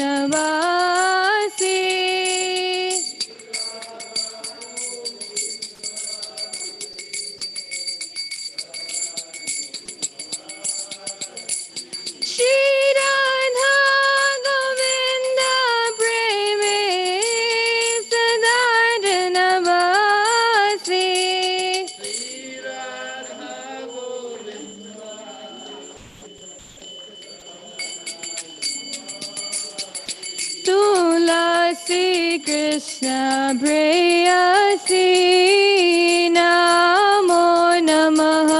सदानवासी श्री राधा गोविंद प्रेमे सदानवासी तुलसी कृष्ण प्रेयसी नमो नमः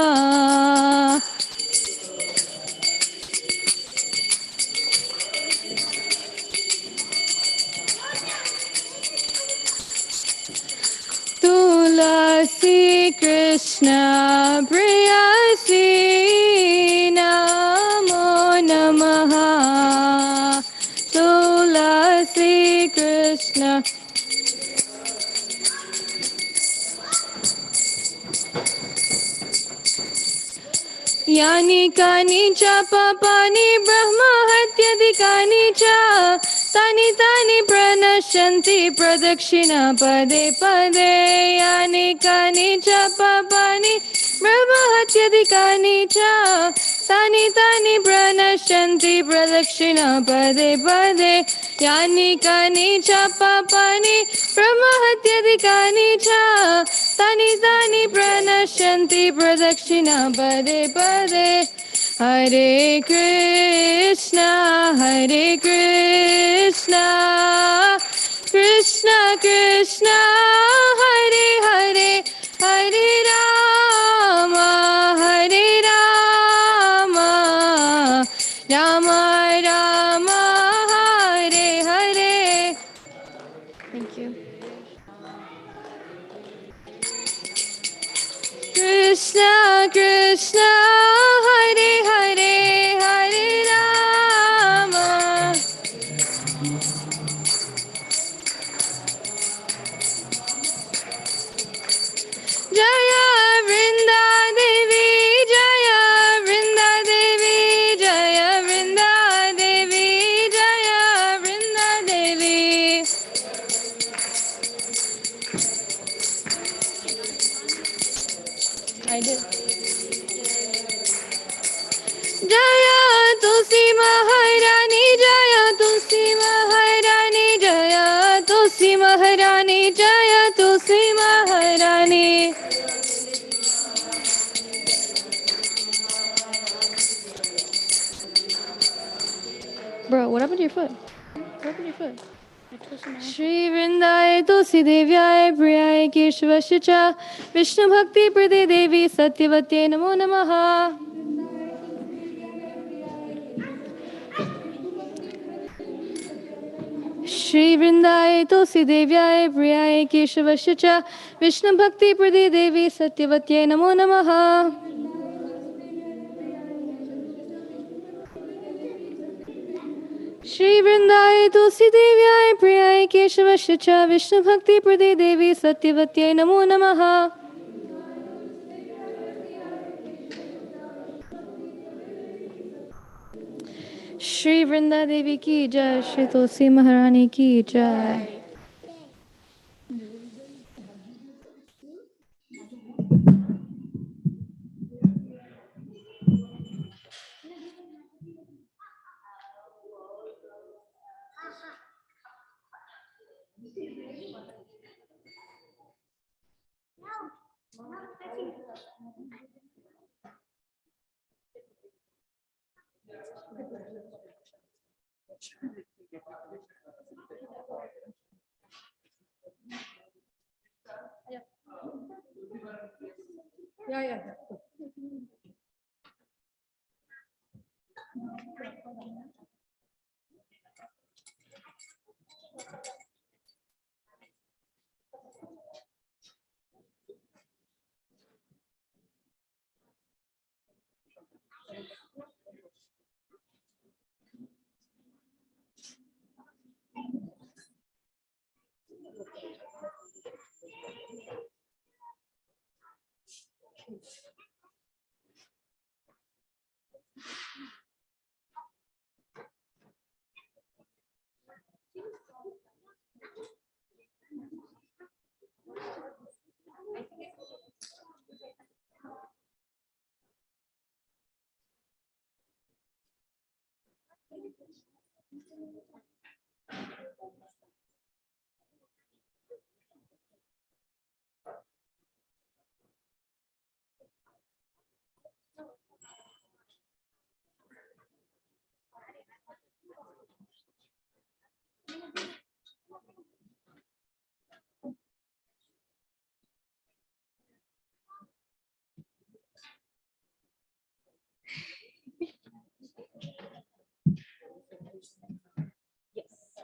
तुलसी कृष्ण प्रेयसी नमो नमः तुलसी कृष्ण यानि कानि च पापानि ब्रह्म हत्यधिकानि च तानि तानि प्रणश्यन्ति प्रदक्षिणा पदे पदे यानि कानि च पापानि ब्रह्म हत्यधिकानि च तानि तानि प्रणश्यन्ति प्रदक्षिणा पदे पदे यानि कानि च पापानि ब्रह्म हत्यधिकानि च तानि तानि प्रणश्यन्ति प्रदक्षिणा पदे पदे हरे Krishna Krishna Krishna Hare Hare Hare Ram Ram Ram Hare Hare. Thank you. Krishna Krishna Hare Hare Hare Rama Jaya Vrinda Devi Jaya Vrinda Devi Jaya Vrinda Devi Jaya Vrinda Devi I did. Jaya Tulsi Maharani Jaya Tulsi Maharani Jaya Tulsi Maharani Jaya Tulsi Maharani. Bro, what happened to your foot? What happened to your foot? Shri Vrindaye Tulsi Devyaye Priyaye Keshvasya Cha Vishnu Bhakti Prade Devi Satyavate Namo Namaha. Shri Vrindaye Tulsi Devyaye Priyaye Keshvasya Cha Vishnu Bhakti Prade Devi Satyavate Namo Namaha. Shri Vrindaye Tulsi Devyaye Priyaye Keshvasya Cha Vishnu Bhakti Prade Devi Satyavate Namo Namaha. Shri Vrinda Devi ki jai, Shri Tulsi Maharani ki jai.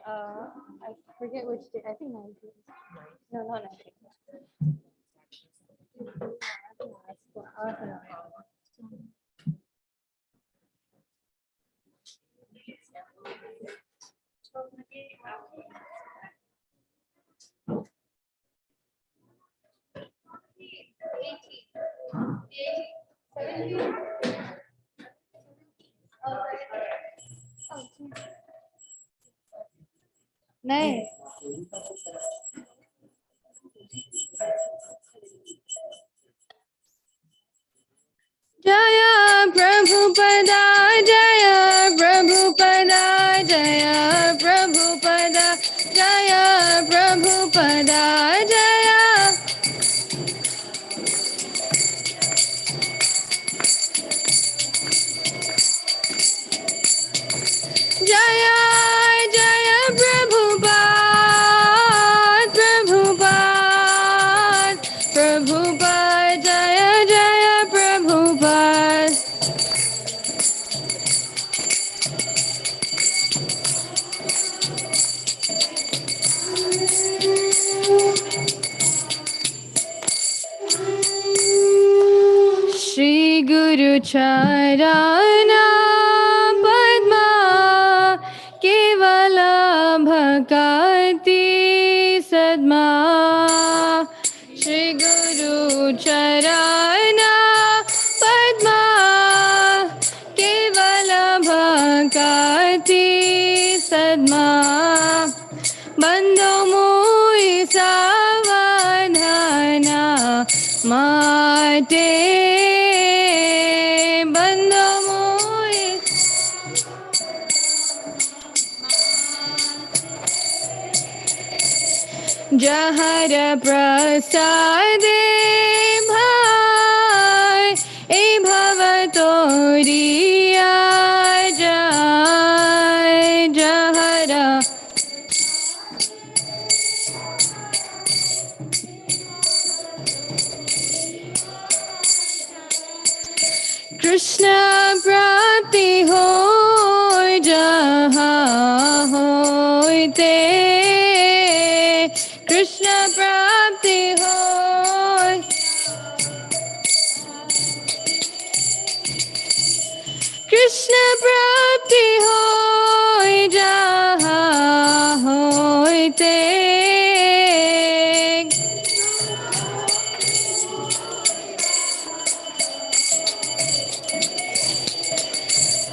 I forget which day. I think 19. No, not 19. नहीं Jaya Prabhupada, Jaya Prabhupada, Jaya Prabhupada, Jaya Prabhupada, Jaya. Jaya Jaya Prabhupada, Prabhupada, Prabhupada, Jaya Jaya Prabhupada. Shri Guru Charana Padma Kevala Bhakati Sadma. Shri Guru Charana Padma Kevala Bhakati Sadma. Bando mui savadhana mate. Bando mui jahara prasade bhai e bhavatoriya jai jahara. Krishna prapti hoy jahan hoyte. Krishna prapti hoy. Krishna prapti hoy jahan hoyte.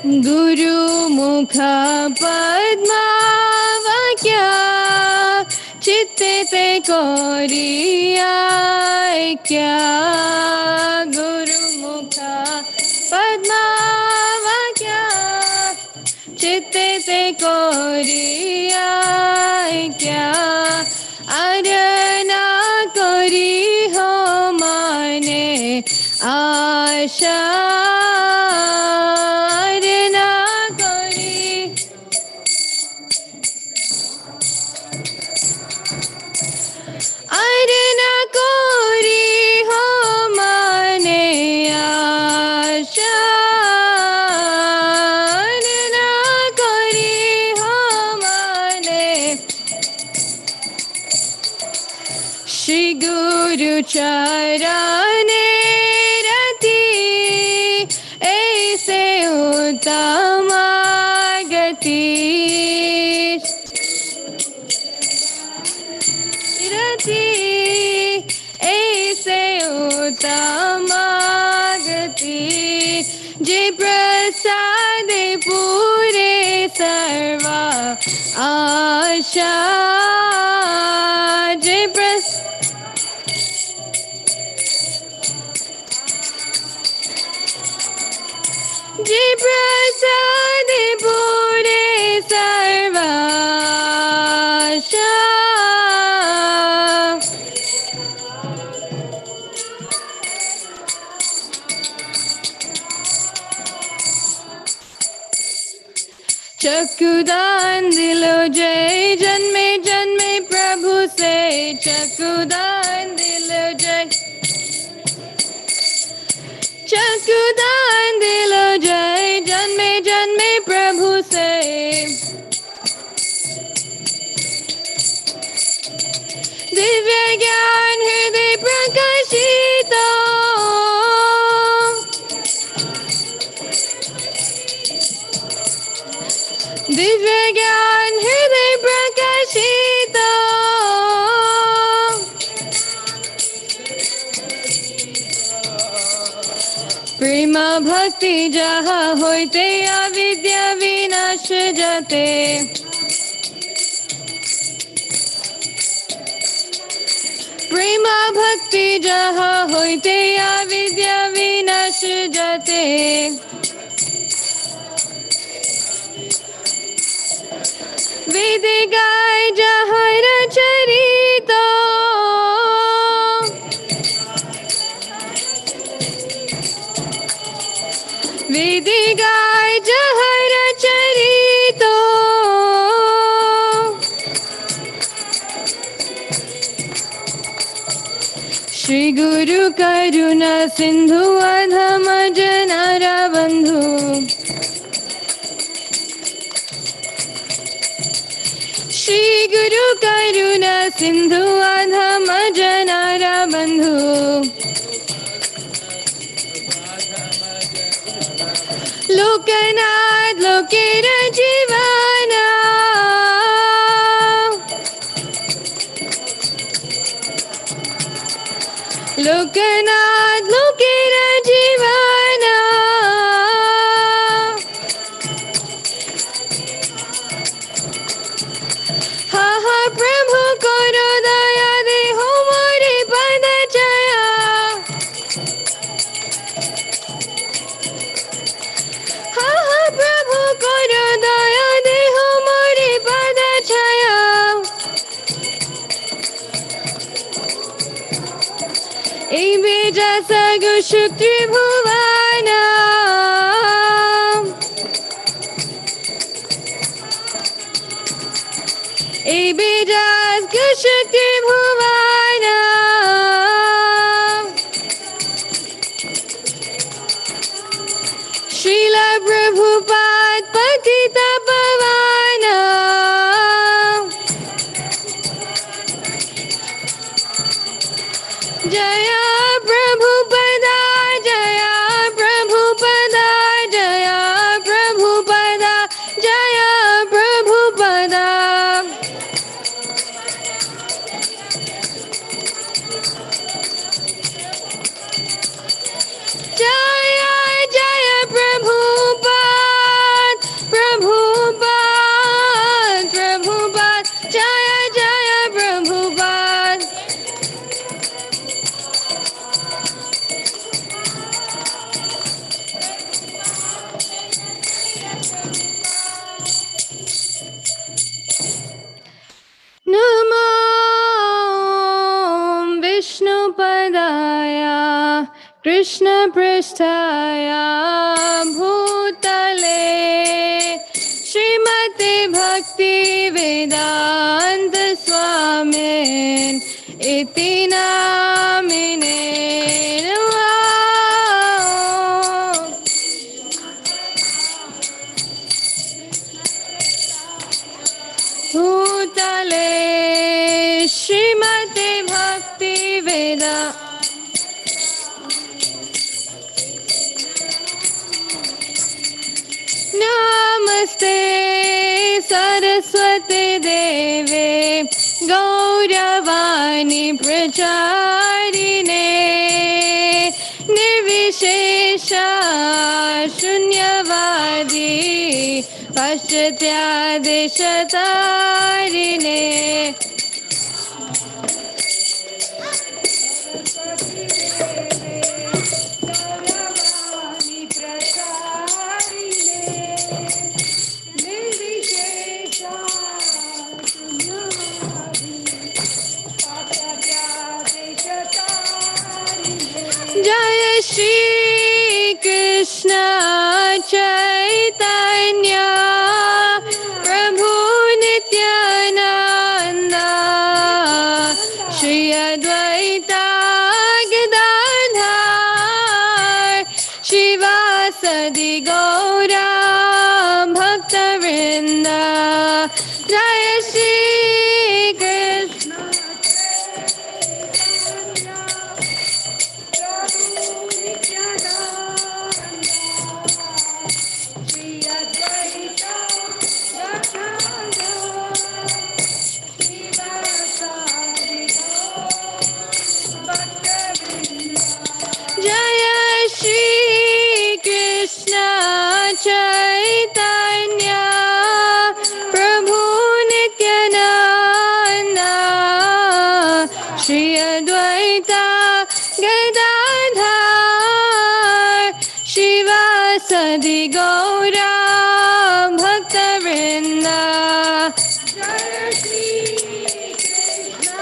Guru Mukha Padma Vakya Chitte Te Koriya Kya. Guru Mukha Padma Vakya Chitte Te Koriya Kya. Arana Kori Ho Mane Asha. Shri Guru Charane Rati Aise Uttama Gati. Rati Aise Uttama जय प्रसादे पूरे सर्वा आशा जय जय प्रसादे पूरे सर्वा आशा चक्षुदान दिलो जय जन्मे जन्मे प्रभु से चक्षुदान दिलो जय चक्षुदान दिलो जय जन्मे जन्मे प्रभु से दिव्य ज्ञान हृदय प्रकाशित दिव्य ज्ञान हृदय प्रकाशित प्रेम भक्ति जहाँ होते अविद्या विनाश जाते प्रेम भक्ति जहाँ होते अविद्या विनाश जाते वेद गाय जहाँ चरित वेद गाय जहाँ चरित श्री गुरु करुणा सिंधु अधम जनारा बंधु श्री गुरु करुणा सिंधु अधम जनारा बंधु लोकनाथ लोकेर जीवाना लोकनाथ लोकेर जीवाना हा हा प्रभु करो दया दे हो मोरे पद छाया हा हा प्रभु करो दया दे हो मोरे पद छाया ए बेजा सगु शुक्ति भुवाना ए बेजा शुक्ति भुवाना श्रीला प्रभुपाद पतित पावना जया प्रभुपदा जया प्रभुपदा जया प्रभुपदा जया प्रभुपदा जय जय प्रभुपाद प्रभुपाद प्रभुपाद जय जय प्रभुपाद नमो विष्णुपदाय कृष्णपृष्ठाय भूतले श्रीमते भक्ति वेदांत स्वामिन् इति नामिने नमः। भूतले श्रीमते भक्ति वेदांत नमस्ते सरस्वती देवे गौरवाणी प्रचारिणे निर्विशेष त्यादेशतारिणे जय श्री कृष्ण चैतन्य प्रभु नित्यानंद श्री अद्वैता गदाधर शिवासदि गौरा भक्तवृंद जय श्री कृष्ण जय श्री कृष्ण चैतन्य प्रभु नित्यानंद श्री अद्वैता गदाधर शिवासदि गौरा भक्तवृंद जय Shri Krishna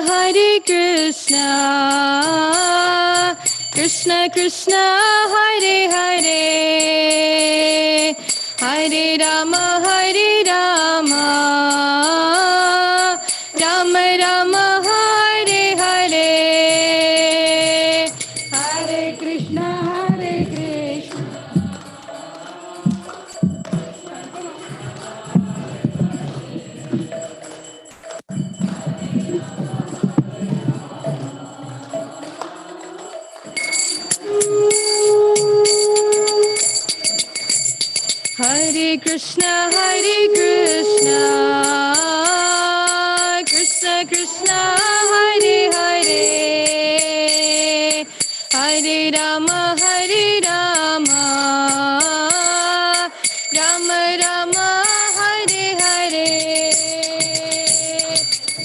Hare Krishna, Krishna Krishna, Hare Hare, Hare Rama, Rama Rama, Hare Hare, Hare Krishna, Hare Krishna. Hare Krishna, Krishna Krishna, Hare Hare, Hare Rama, Rama Rama, Hare Hare,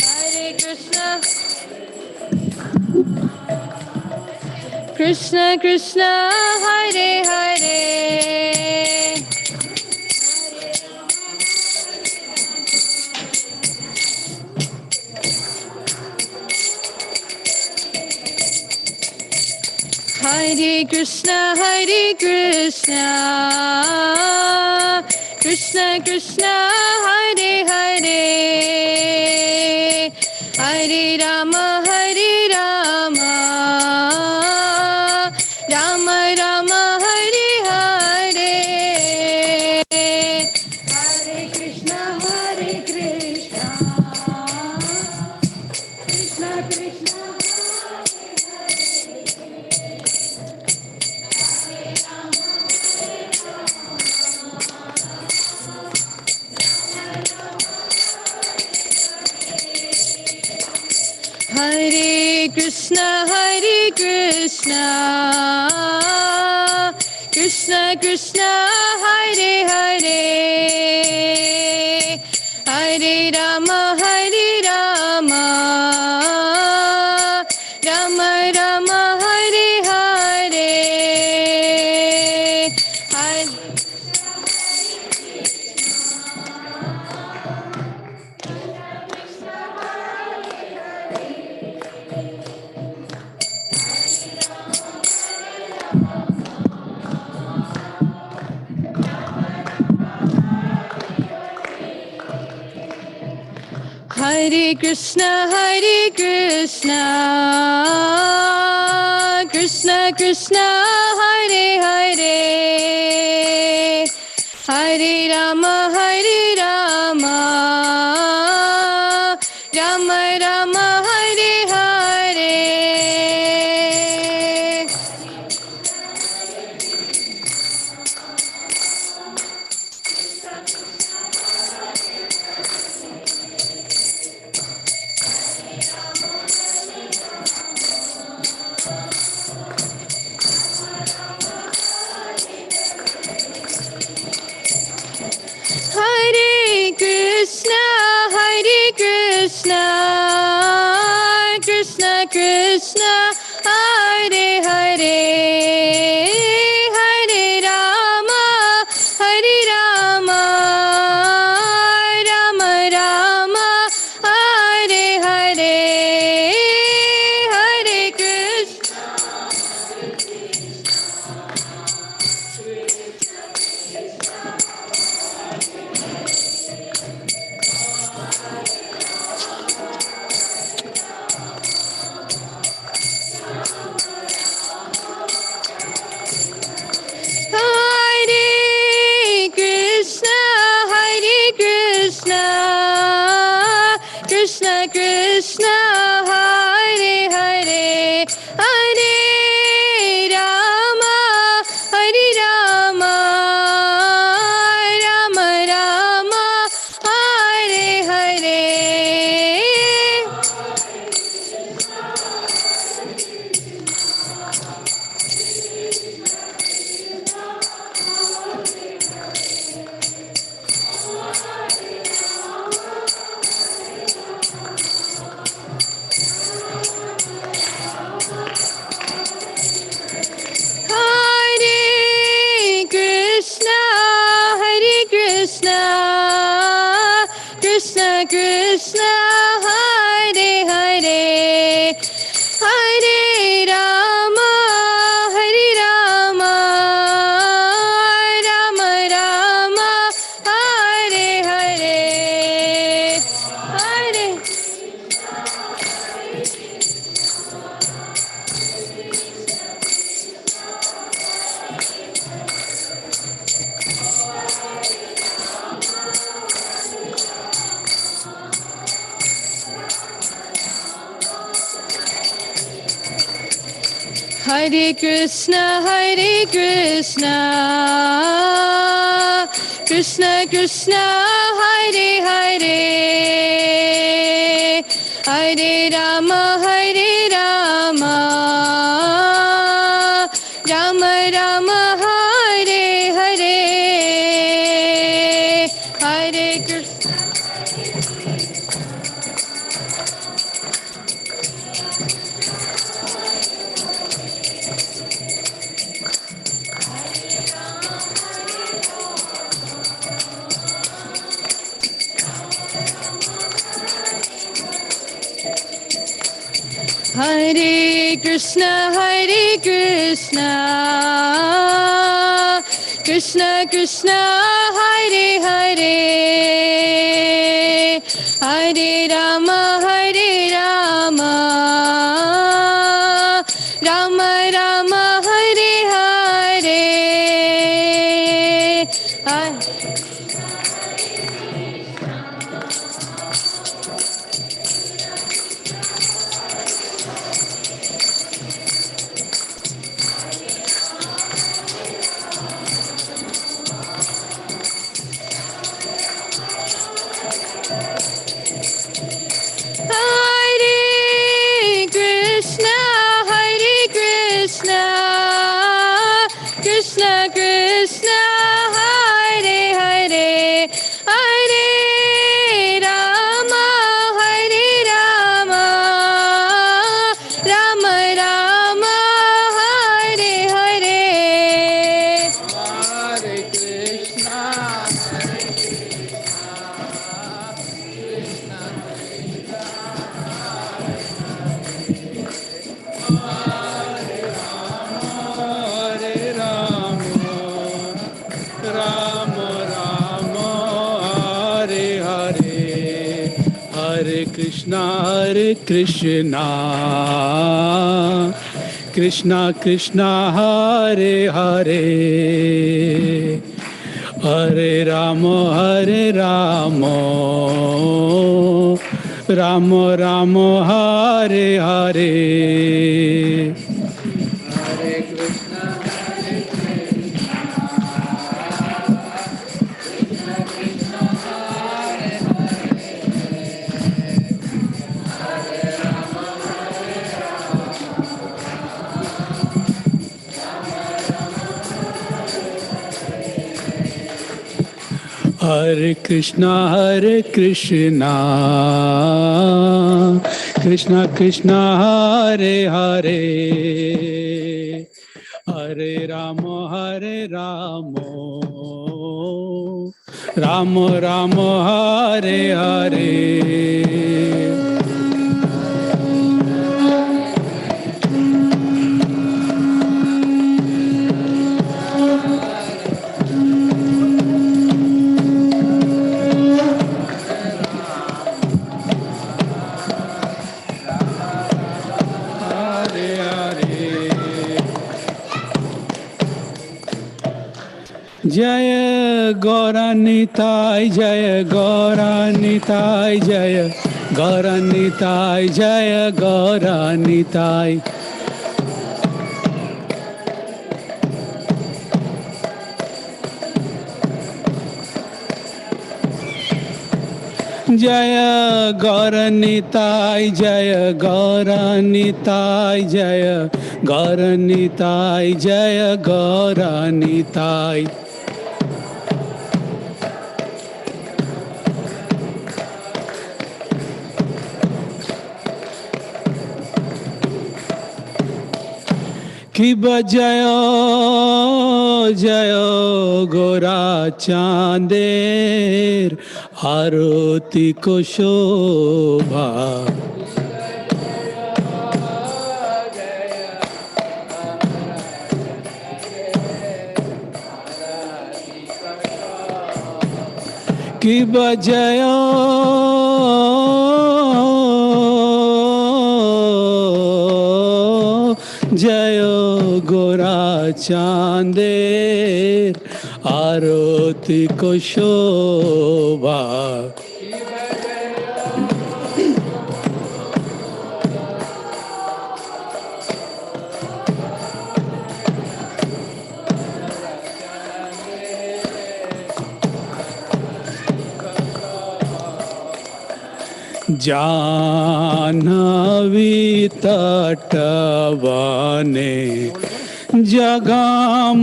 Hare Krishna, Krishna Krishna, Hare Hare. Hare Krishna, Krishna Krishna, Hare Hare, Hare Rama, Rama Rama, Hare Hare, Hare Krishna, Krishna Krishna. Hare Krishna, Krishna Krishna, Hare Hare, Hare Rama, Rama Rama, Hare Hare, Hare Krishna, Krishna Krishna, Hare Hare, Hare Rama, Rama Rama, Hare Hare. Krishna, Hare Krishna, Krishna Krishna, Hare Hare, Hare Rama, Hare Rama, Rama Rama, Hare Hare, Hare. Hare Krishna, Krishna Krishna, Hare Hare, Hare Rama, Rama Rama, Hare Hare, Hare Krishna. Hare Krishna, Krishna Krishna, Hare Hare, Hare Rama, Rama Rama, Hare Hare, Hare. Krishna Krishna, Hare Hare, Hare Rama, Rama Rama, Hare Hare, Hare Krishna, Hare Krishna, Krishna Krishna, Hare Hare, Hare Rama, Rama Rama, Hare Hare. Hare Krishna, Hare Krishna, Krishna Krishna, Hare Hare Krishna, Krishna Krishna, Hare Hare, Hare Rama, Rama Rama, Hare Hare. Jaya Gauranitai, Jaya Gauranitai, Jaya Gauranitai, Jaya Gauranitai. Jaya Gauranitai, Jaya Gauranitai, Jaya Gauranitai, Jaya Gauranitai. Ki bajayo জয় গোরা চাঁদের আরতি কো শোভা। কি বজয় জয় গোরা চাঁদের আরতি কো শোভা। জাহ্নবী তটবনে জগা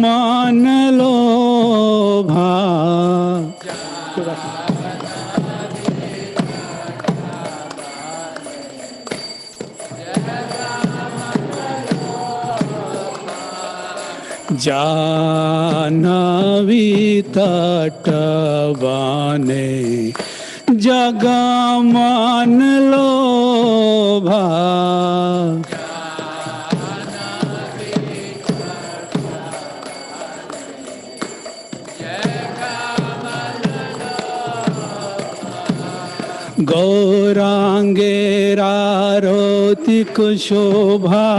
মান লোভা। জাহ্নবী তটবনে জগা মান লোভা। গৌরাঙ্গের আরতি কো শোভা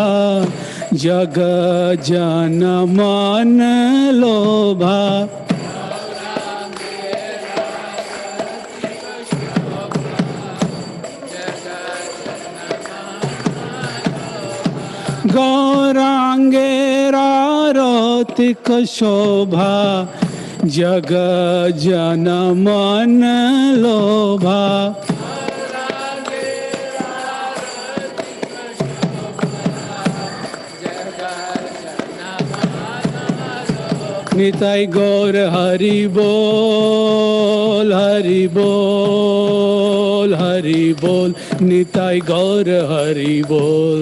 jug জন মান লোভা। গৌরাঙ্গের আরতি কো শোভা jug জন মান লোভা। নিতাই গৌর হরি বল হরি বল হরি বল। নিতাই গৌর হরি বল।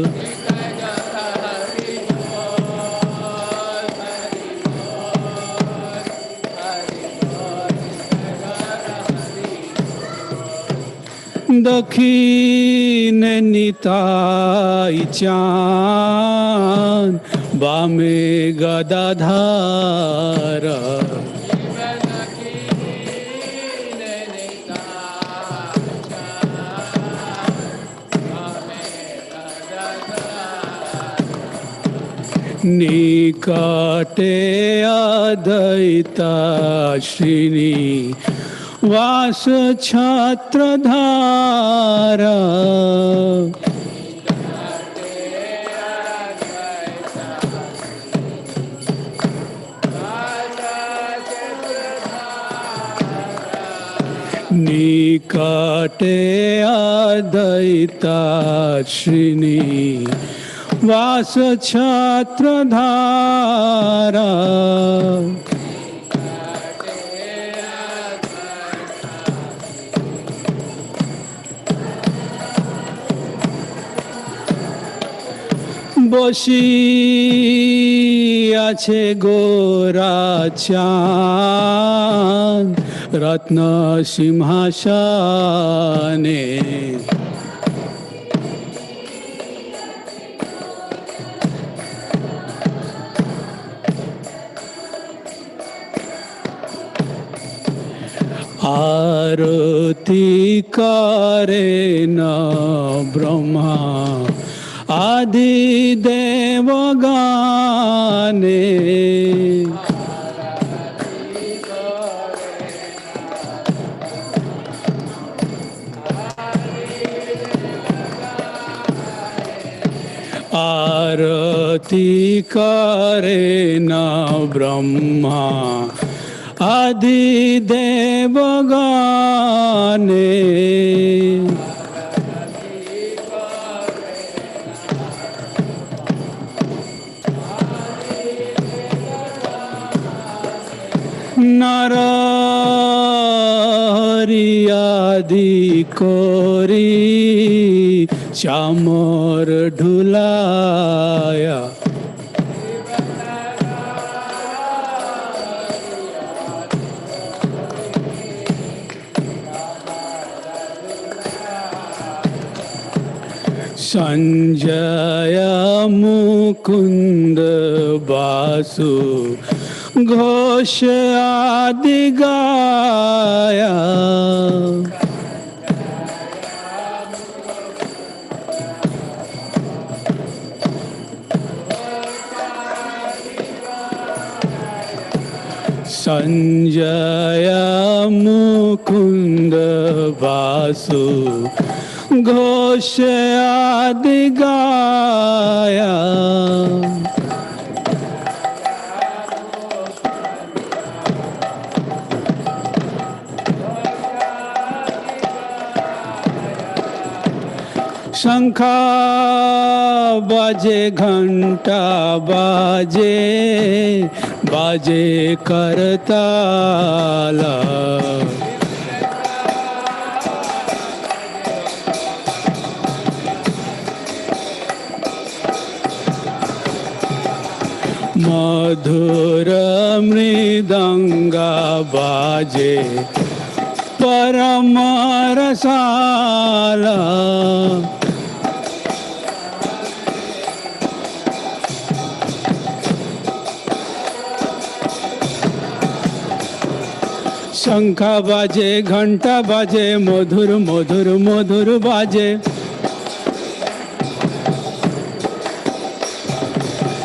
দক্ষিণ নিতাই চাঁদ বামে গদাধার। নিকটে অদ্বৈতা শ্রীনি वास छत्रधारा। निकटे अद्वैता श्रीनि वास छत्रधारा। বসিয়াছে গোরা চাঁদ রত্ন সিংহাসনে। आरती करे न ब्रह्मा आदि देवगाने। आरती करे न ब्रह्मा आदि देवगाने। नर हरि आदि कोरी चामर ढुलाया। संजय मुकुंद बासु घोष आदि गाया। संजय मुकुंद बासु घोष आदि गाया। शंखा बाजे घंटा बाजे बाजे करताला। मधुर मृदंगा बाजे परम रसाला। शंखा बाजे घंटा बाजे मधुर मधुर मधुर बाजे।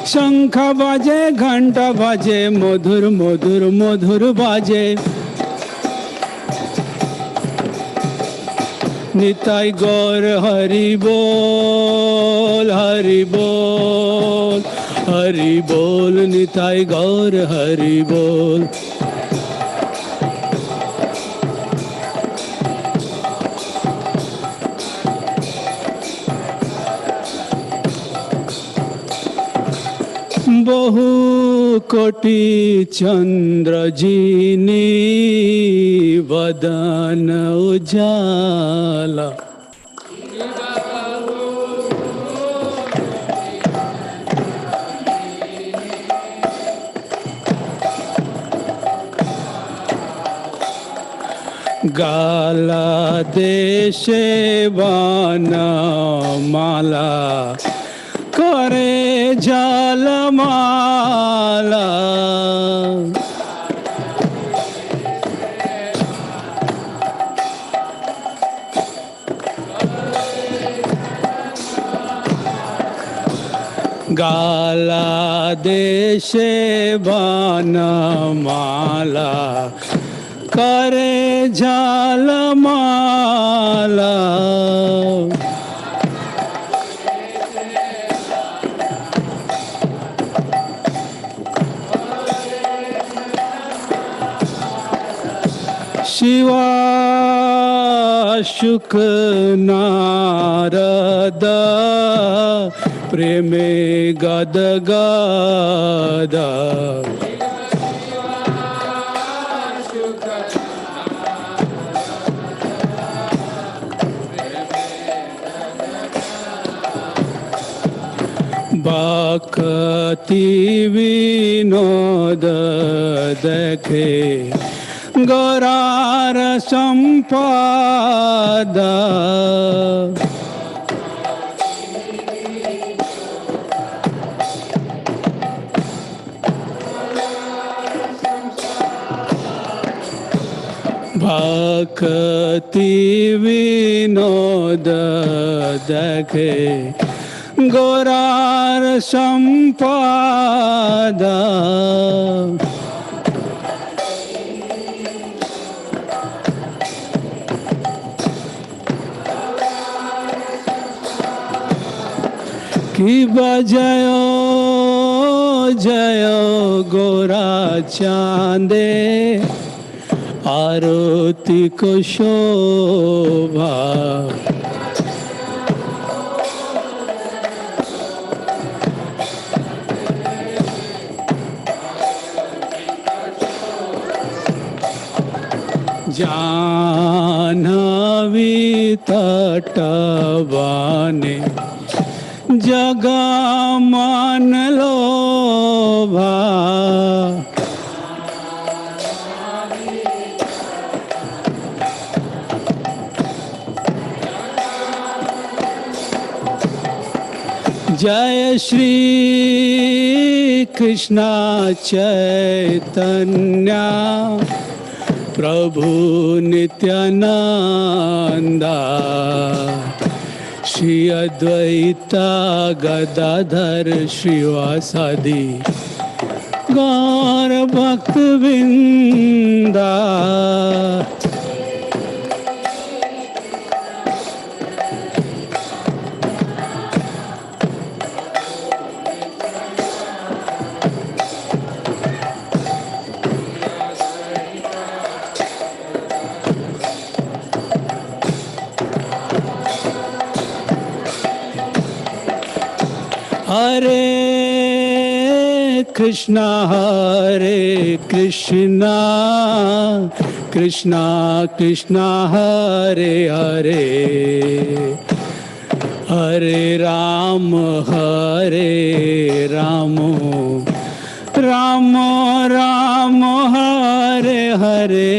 शंखा बाजे घंटा बाजे मधुर मधुर मधुर बाजे। निताई गौर हरि बोल हरि बोल हरि बोल। निताई गौर हरि बोल। बहु कोटि चंद्र जीनी वदन उजाला। गाला देशे बाना माला करे जलमाला। गाला देशे बनमाला करे जलमाला। शिवा शुक नारद प्रेमे गद गद। भक्ति विनोद देखे गौरार संपादा। भक्ति विनोद देखे गौरार संपादा। कि बजयो जयो गोरा चांदे आरती को शोभा। जाह्नवी तटवाने जगा मान लोभा। जय श्री कृष्ण चैतन्य प्रभु नित्यानंदा श्री अद्वैता गदाधर श्रीवासादि गौर भक्तवृंदा। हरे कृष्णा कृष्णा कृष्णा हरे हरे हरे राम राम राम हरे हरे।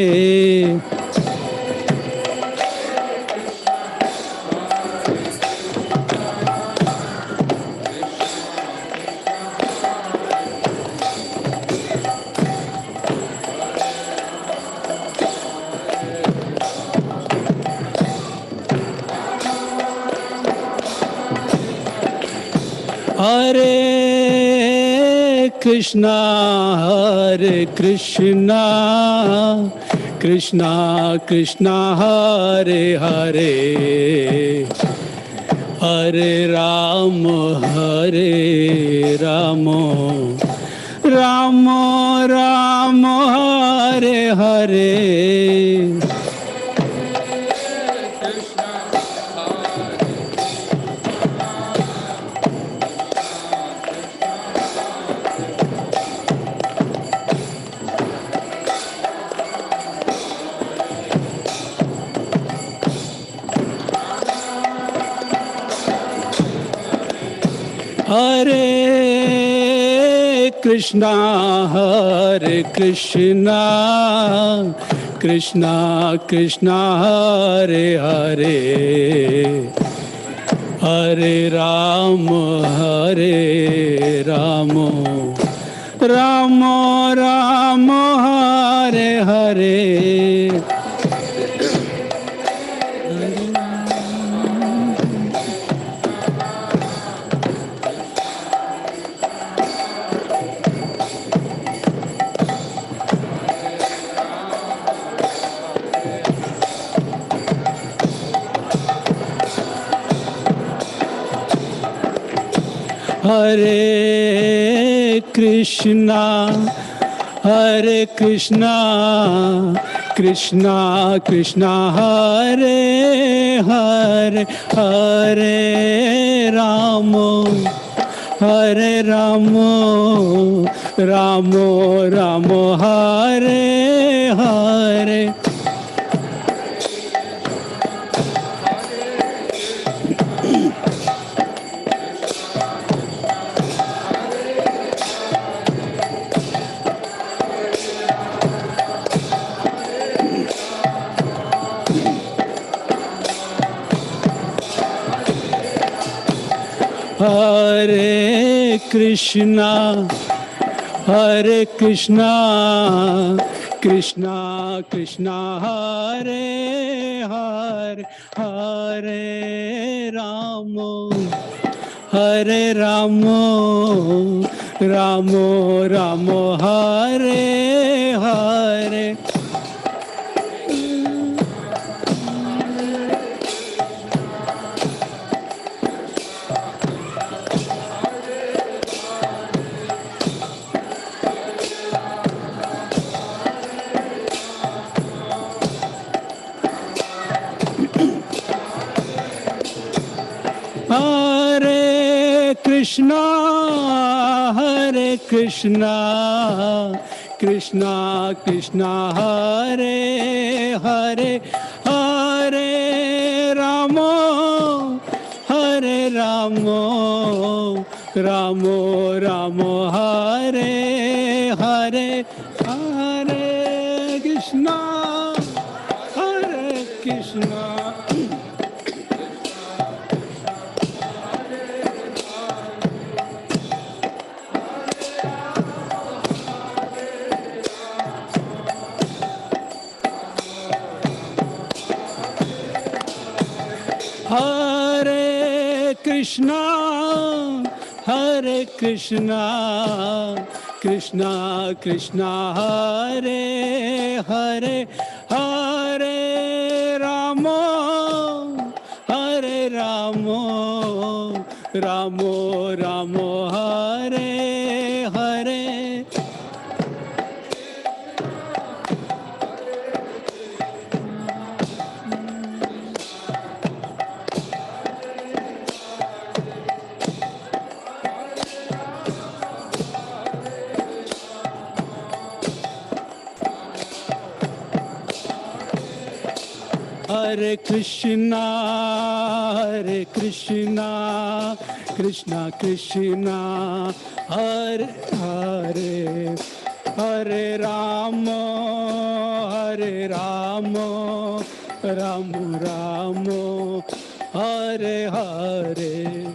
हरे कृष्णा कृष्णा कृष्णा हरे हरे हरे राम राम राम हरे हरे। हरे कृष्णा कृष्णा कृष्णा हरे हरे हरे राम राम राम हरे हरे। हरे कृष्णा कृष्णा कृष्णा हरे हरे हरे राम राम राम हरे हरे। हरे कृष्णा कृष्णा कृष्णा हरे हरे हरे राम राम राम हरे हरे। हरे Krishna Krishna Krishna Hare Hare Hare Ram Ram Ram Hare Hare Hare Krishna Hare Krishna, Hare Krishna, Krishna Krishna, Hare Hare, Hare Rama, Hare Rama, Ramo Ramo, Hare Hare. Hare Krishna, Krishna Krishna, Hare Hare, Hare Rama, Hare Rama, Rama Rama, Hare Hare.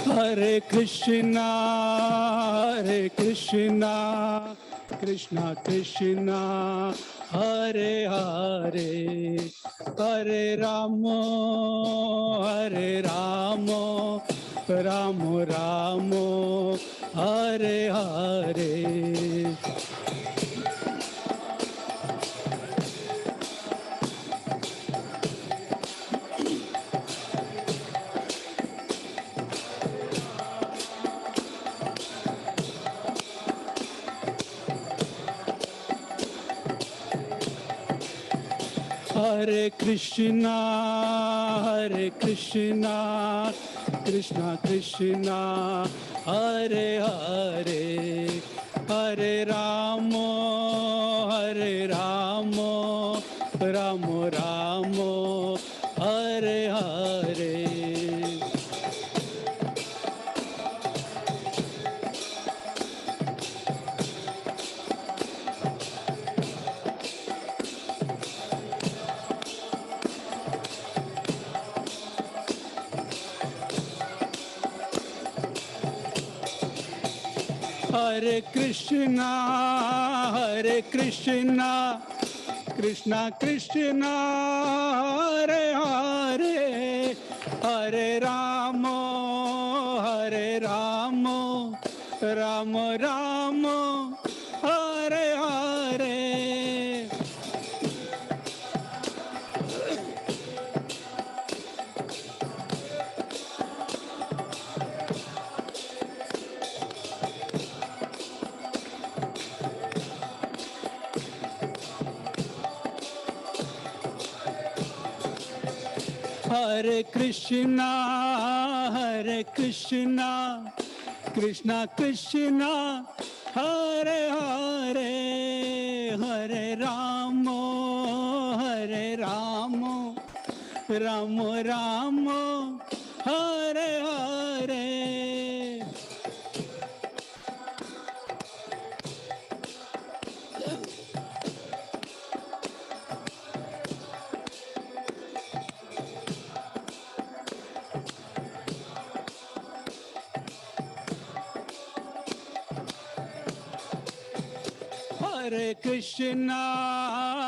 Hare Krishna, Krishna Krishna, Hare Hare, Hare Rama, Hare Rama, Rama Rama, Hare Hare. Hare Krishna, Krishna Krishna, Hare Hare, Hare Rama, Hare Rama, Rama Rama, Hare Hare. Hare Krishna, Krishna Krishna, Hare Hare, Hare Rama, Hare Rama, Rama Rama, Hare Hare. Hare Krishna, Krishna Krishna, Hare Hare, Hare Rama, Hare Rama, Rama Rama, Hare Hare.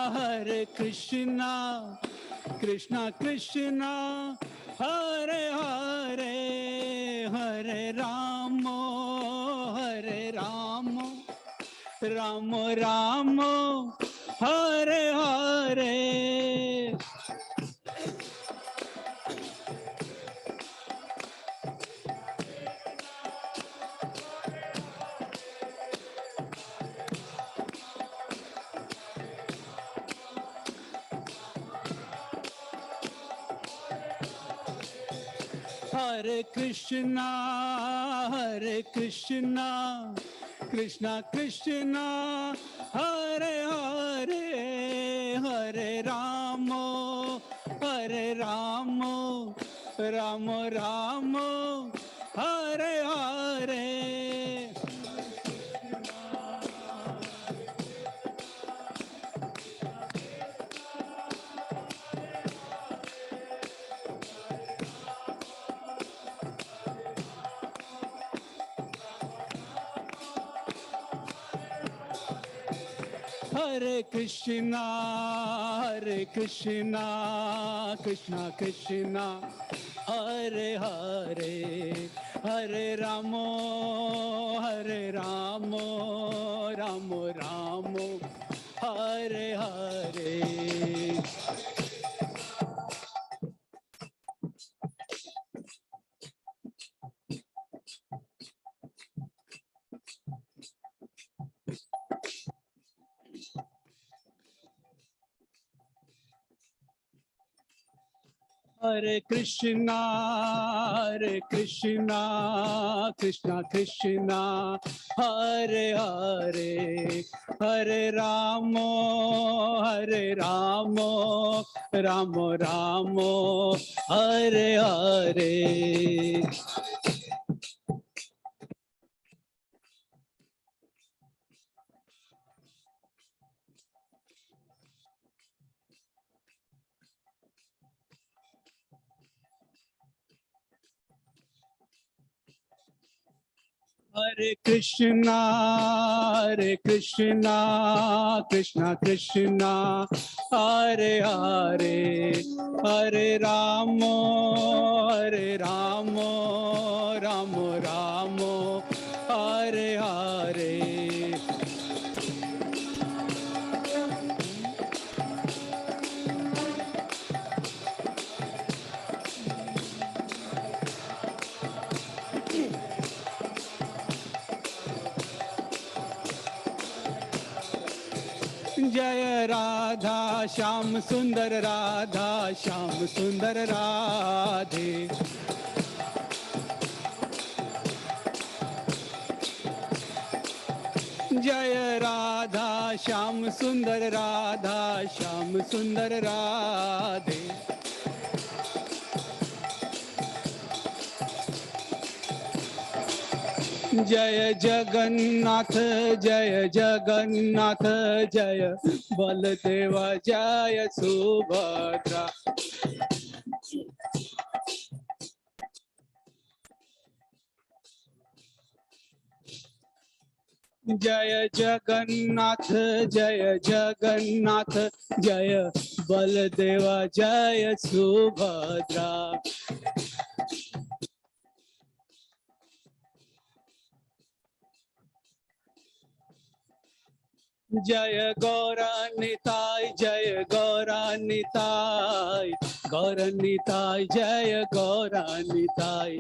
Hare Krishna, Krishna Krishna, Hare Hare, Hare Rama, Hare Rama, Rama Rama, Hare Hare. Hare Krishna, Krishna Krishna, Hare Hare, Hare Rama, Hare Rama, Rama Rama, Hare Hare. Hare Krishna, Krishna Krishna, Hare Hare, Hare Ramo, Ramo Ramo, Hare Hare. Hare Krishna, Krishna Krishna, Hare Hare, Hare Ramo, Ramo Ramo, Hare Hare. Hare Krishna, Krishna Krishna, Hare Hare, Hare Ramo, Ramo Ramo, Hare Hare. जय राधा श्याम सुंदर राधा श्याम सुंदर राधे। जय राधा श्याम सुंदर राधा श्याम सुंदर राधे। जय जगन्नाथ जय जगन्नाथ जय बलदेव जय सुभद्रा। जय जगन्नाथ जय जगन्नाथ जय बलदेव जय सुभद्रा। जय गौरानिताय जय गौरानिताय गौरानिताय जय गौरानिताय।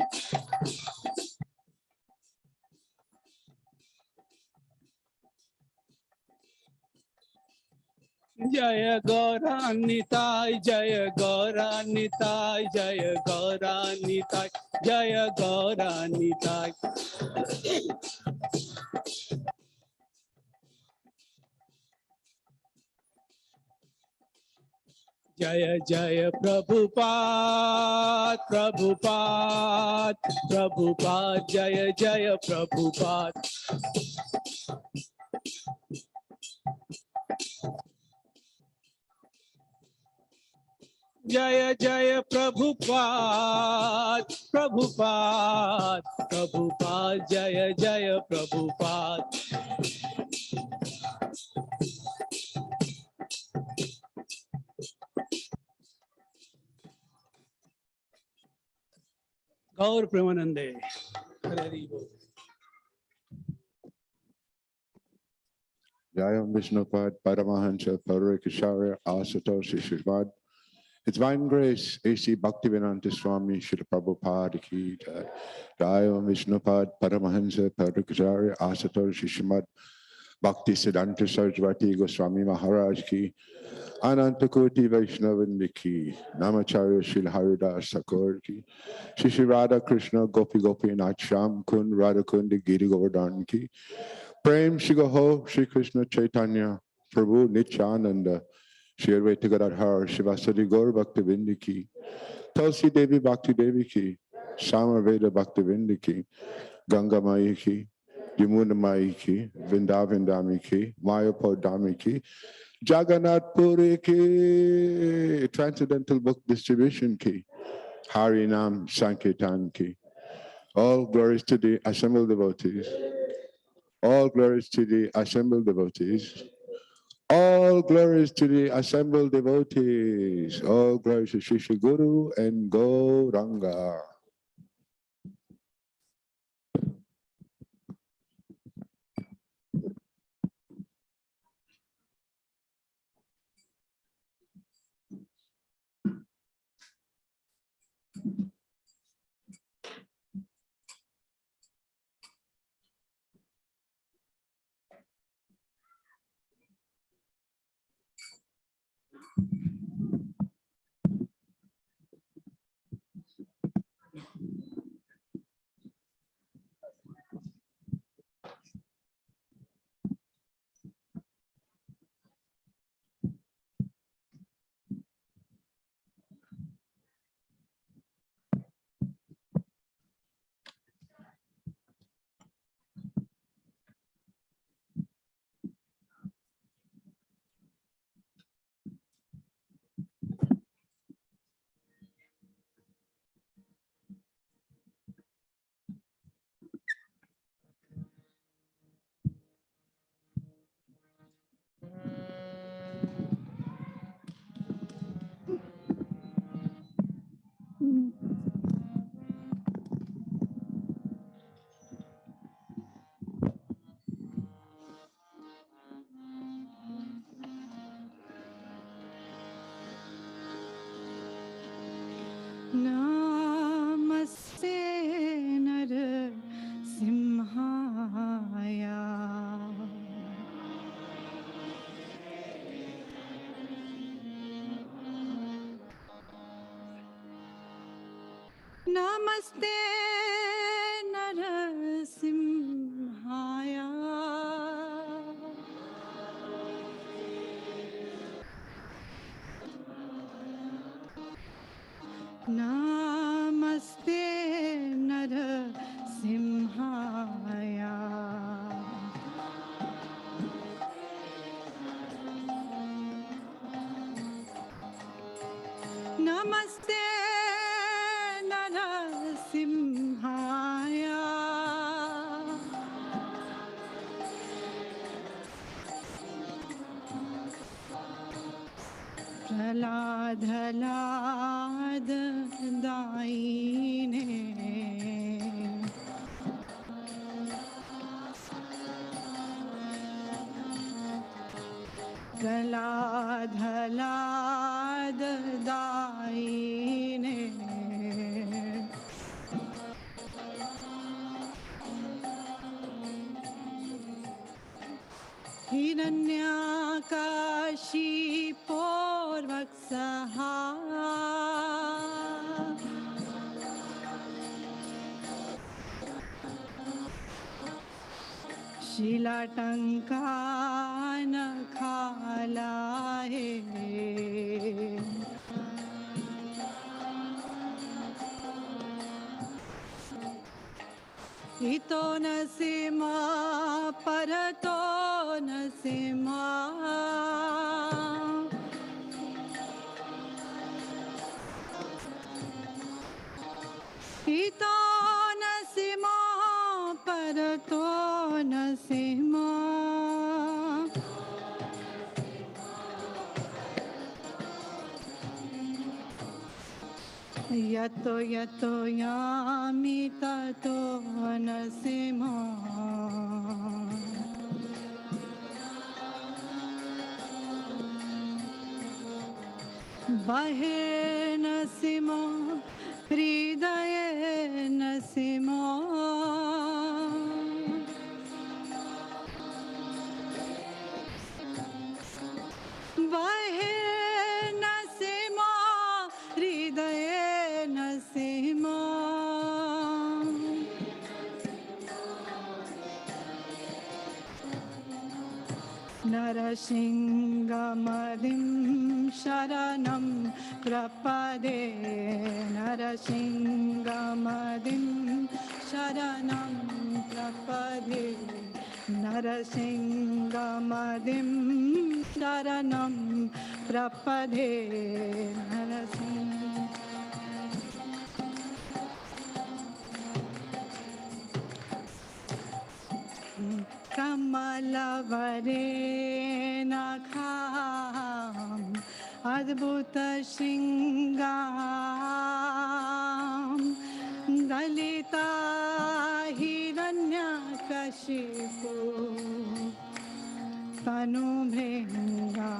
जय गौरानिताय जय गौरानिताय जय गौरानिताय जय गौरानिताय। जय जय प्रभुपाद प्रभुपाद प्रभुपाद जय जय प्रभुपाद। जय जय प्रभुपाद प्रभुपाद प्रभुपाद जय जय प्रभुपाद। गौर प्रेमानंदे। हरि बोल। Jayam Vishnupad Paramahansa Parikashara Asatoshi Shishvad. His Divine Grace A.C. Bhaktivedanta Swami Srila Prabhupada Ki Jai. Jayam Vishnupad Paramahansa Parikashara Asatoshi Shishvad. Bhakti Siddhanta Saraswati Goswami Maharaj Ki. Anantakoti Vaishnavandi Ki. Namacharya Srila Haridas Thakur Ki. Shri Radha Krishna Gopi Gopi Nath Sham Kund Radha Kundi Giri Govardhan Ki. Prem Shri Gaho Shri Krishna Chaitanya Prabhu Nityananda Shri Advaita Gadadhar Shivasadi Gaur Bhakti Vindi Ki. Tulsi Devi Bhakti Devi Ki. Samaveda Bhakti Vindi Ki. Ganga Mai Ki. Yamuna Mai Ki. Vrindavindami Ki. Mayapur Dami Ki. Jagannath Puri Ki. Transcendental Book Distribution Ki. Harinam Sankirtan Ki. All glories to the assembled devotees. All glories to the assembled devotees. All glories to the assembled devotees. All glories to Shri Shri Guru and Gauranga. Namaste Nar Simhaya. Namaste Narasimhaya. Namaste Narasimhaya. Namaste Narasimhaya. Praladhalad daine. Praladhalad daine. Hiranyakashi Porvaksaha. Shilatankan khala hai. Ito nasima parato nasima. Ito nasima parato nasima. Yato yato yami tato nasima. Bahe nasima, hridaye nasima. Bahe nasima, hridaye nasima. Narasingamadim sharanam prapade. Narasingamadim sharanam prapade. Narasingamadim sharanam prapade. कमलवरेणखाम् अद्भुतशृङ्गाम् Dalita Hiranyakashipu तनुभृङ्गा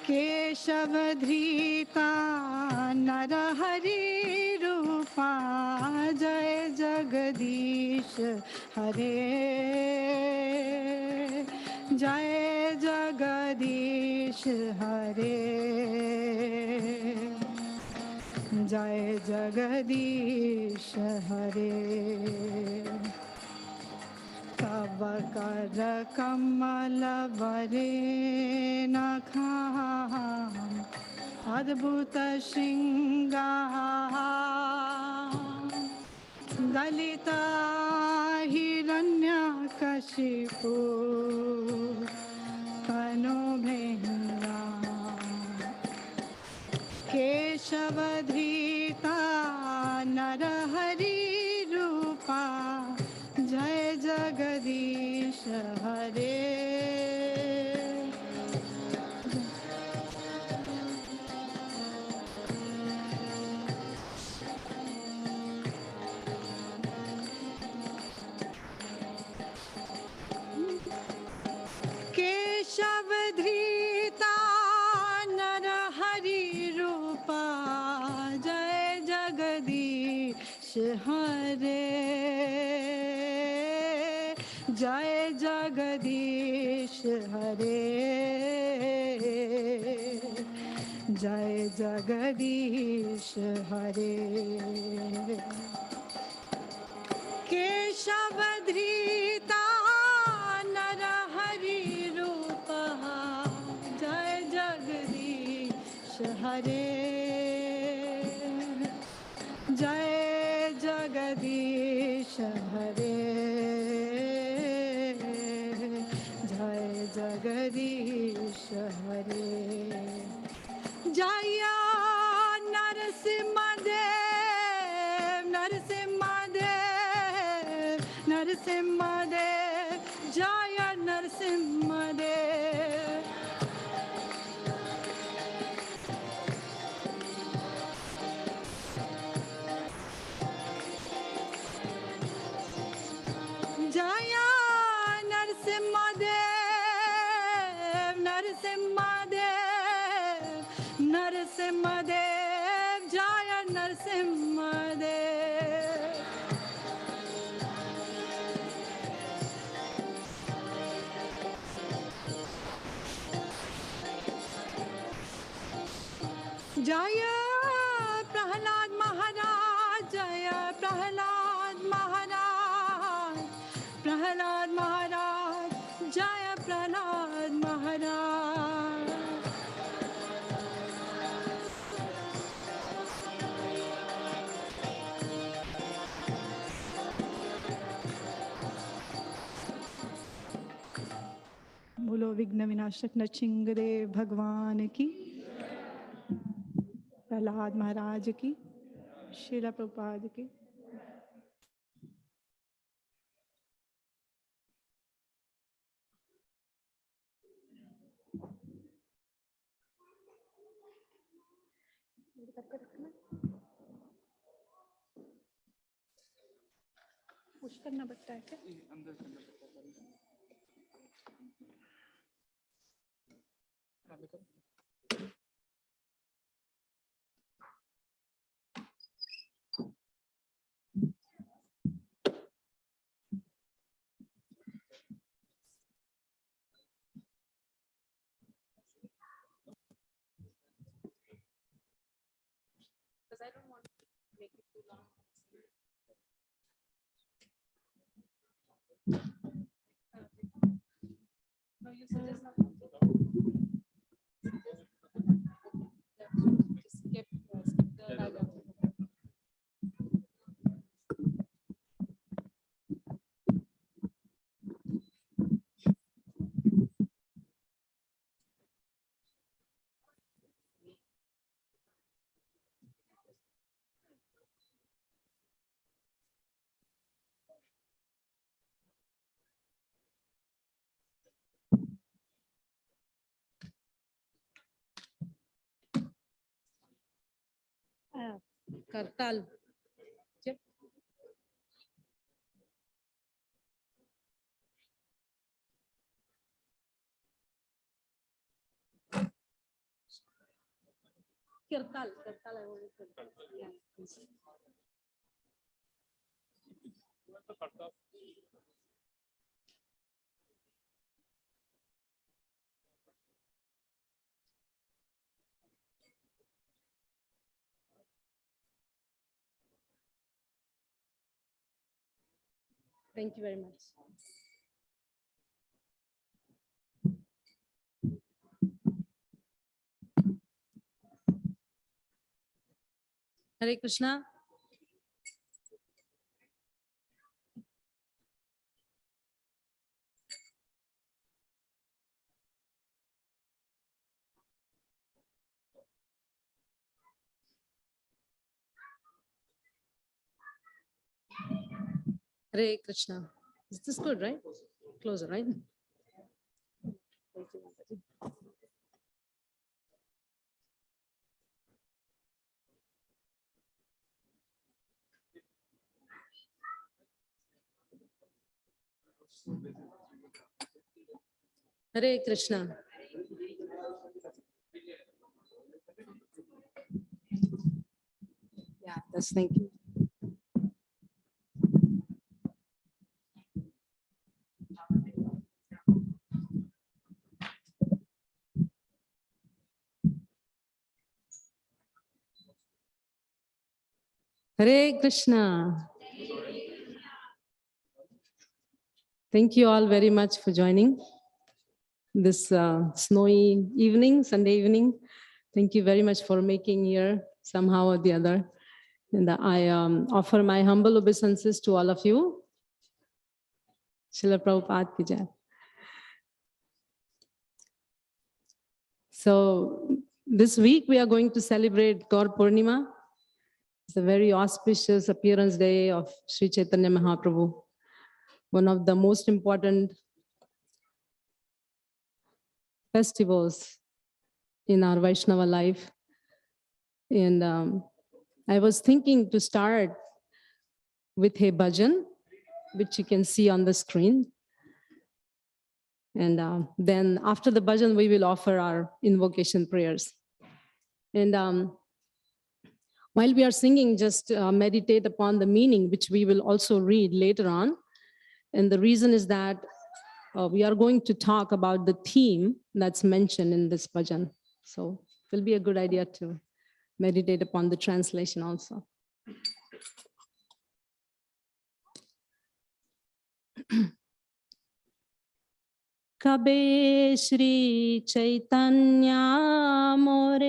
केशवधृता नरहरिरूपा जय जगदीश हरे जय जगदीश हरे जय जगदीश हरे तव कर कमलवरेणखाम् अद्भुत शृङ्गाम् दलिता हिरण्यकशिपु तनुभृङ्गा केशवधृता नरहरिरूपा जय जगदीश हरे केशवधृता नरहरिरूपा जय जगदीश हरे जय जगदीश हरे जय जगदीश हरे केशवधृता नरहरिरूपः जय जगदीश हरे जय जगदीश हरे जय जगदीश हरे जय नरसिंहदेव नरसिंहदेव नरसिंहदेव जय नरसिंहदेव जय नरसिंहदेव नरसिंहदेव नरसिंहदेव जय नरसिंहदेव जय प्रहलाद महाराज जय प्रहलाद महाराज प्रहलाद महाराज जय प्रहलाद महाराज बोलो विघ्न विनाशक नृसिंहदेव भगवान की प्रहलाद महाराज की श्रील प्रभुपाद की पुश करना पड़ता है क्या अंदर because I don't want to make it too long. No, you suggest not to. Just skip the dialogue. Kartal. Yep. Kirtal, I want to Kirtal. Yeah. Thank you very much. Hare Krishna. Hare Krishna. Is this good, right? Closer, right? Thank you, Mataji. Hare Krishna. Yeah, that's thank you. Hare Krishna. Thank you all very much for joining this snowy evening, Sunday evening. Thank you very much for making here somehow or the other. And I offer my humble obeisances to all of you. Srila Prabhupada ki jai. So this week we are going to celebrate Kaur Purnima. It's a very auspicious appearance day of Sri Chaitanya Mahaprabhu, one of the most important festivals in our Vaisnava life. And I was thinking to start with a bhajan, which you can see on the screen. And then after the bhajan, we will offer our invocation prayers. And while we are singing, just meditate upon the meaning, which we will also read later on. And the reason is that we are going to talk about the theme that's mentioned in this bhajan. So it will be a good idea to meditate upon the translation also. Kabe Shri Chaitanya More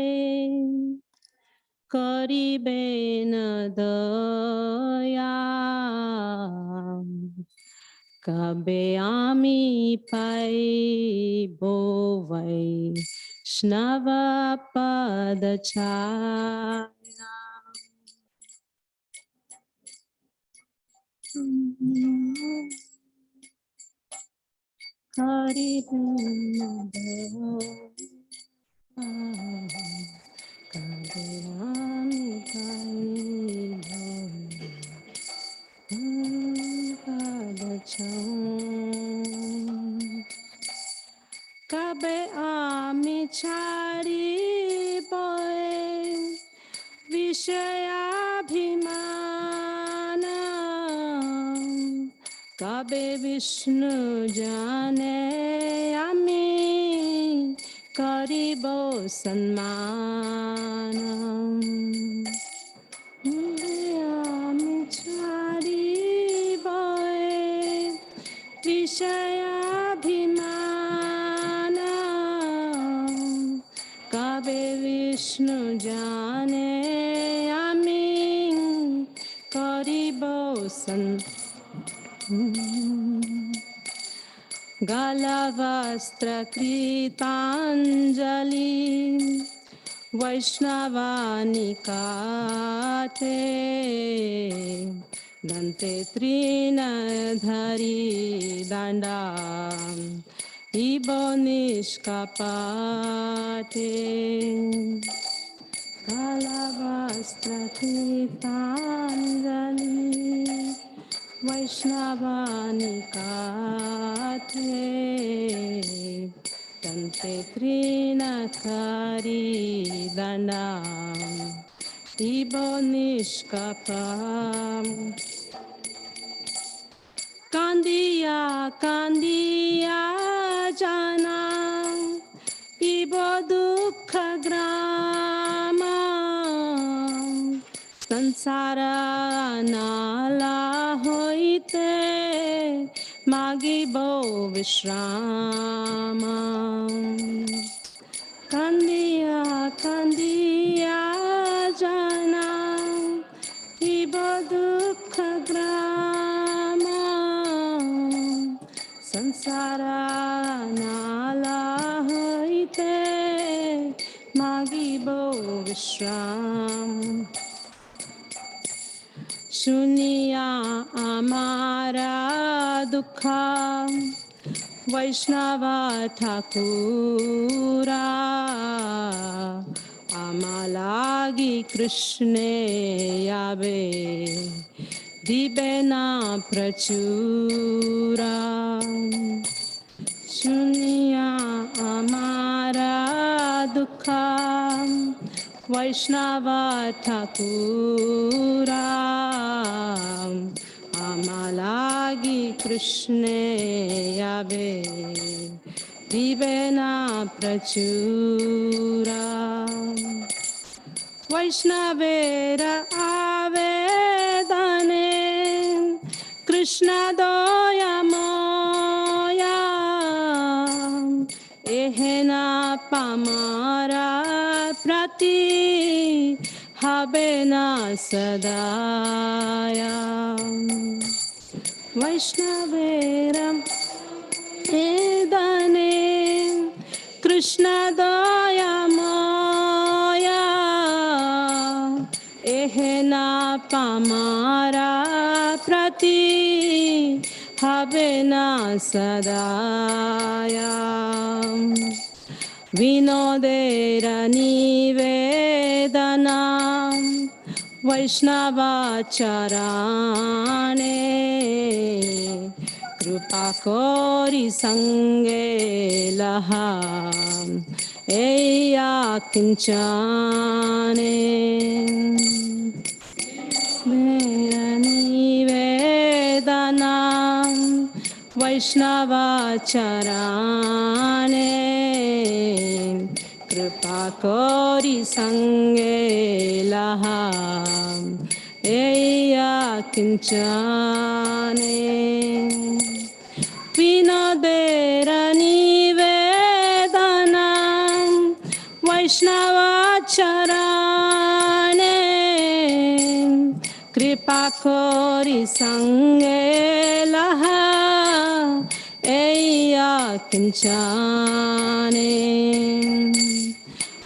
Karibe na daya Kabe ami paibo Vaisnava padachaya Karibe na Kabe ami chari boy Vishayabhimana Kabe Vishnu jane ami Karibo Sanmanam Ami chari boy Vishayabhimana Kabe Vishnu jane ami Karibo Sanmanam Galavastra Kritanjali Vaishnavani Kate Dante Trina Dhari Danda Ibo Nishkapate कालावस्त्रतीर्थाञ्जलि वैष्णवानिकाथे तन्ते त्रिनकारी दण्डम् evo निष्कपम् Kandiya, Kandiya jana, ibo dukha grama, sansara nala hoite, magibo vishrama. Kandiya, Kandiya jana, ibo dukha grama, sansara nala hoite, magibo vishram. Shuniya amara dukha, Vaisnava Thakura, amalagi Krishne yabe, dibena prachura. Shunya amara dukha, Vaishnava Thakura, amalagi Krishne yabe, dibena prachura. Vaishnavera avedane, Krishna doya moya, ehena pamara prati, habena sadaya. Vaishnavera edane, Krishna doya moya, ehena pamara prati, habena sadaya. Vinodera nivedanam, Vaishnava charane, Krupa kori sange laham, eya kinchane. Vera nivedanam, Vaishnava charane, Kripa kori sange laham, eya kinchane. Vinodera nivedanam, Vaishnava charane, Kripa kori sange laha, eya kinchane.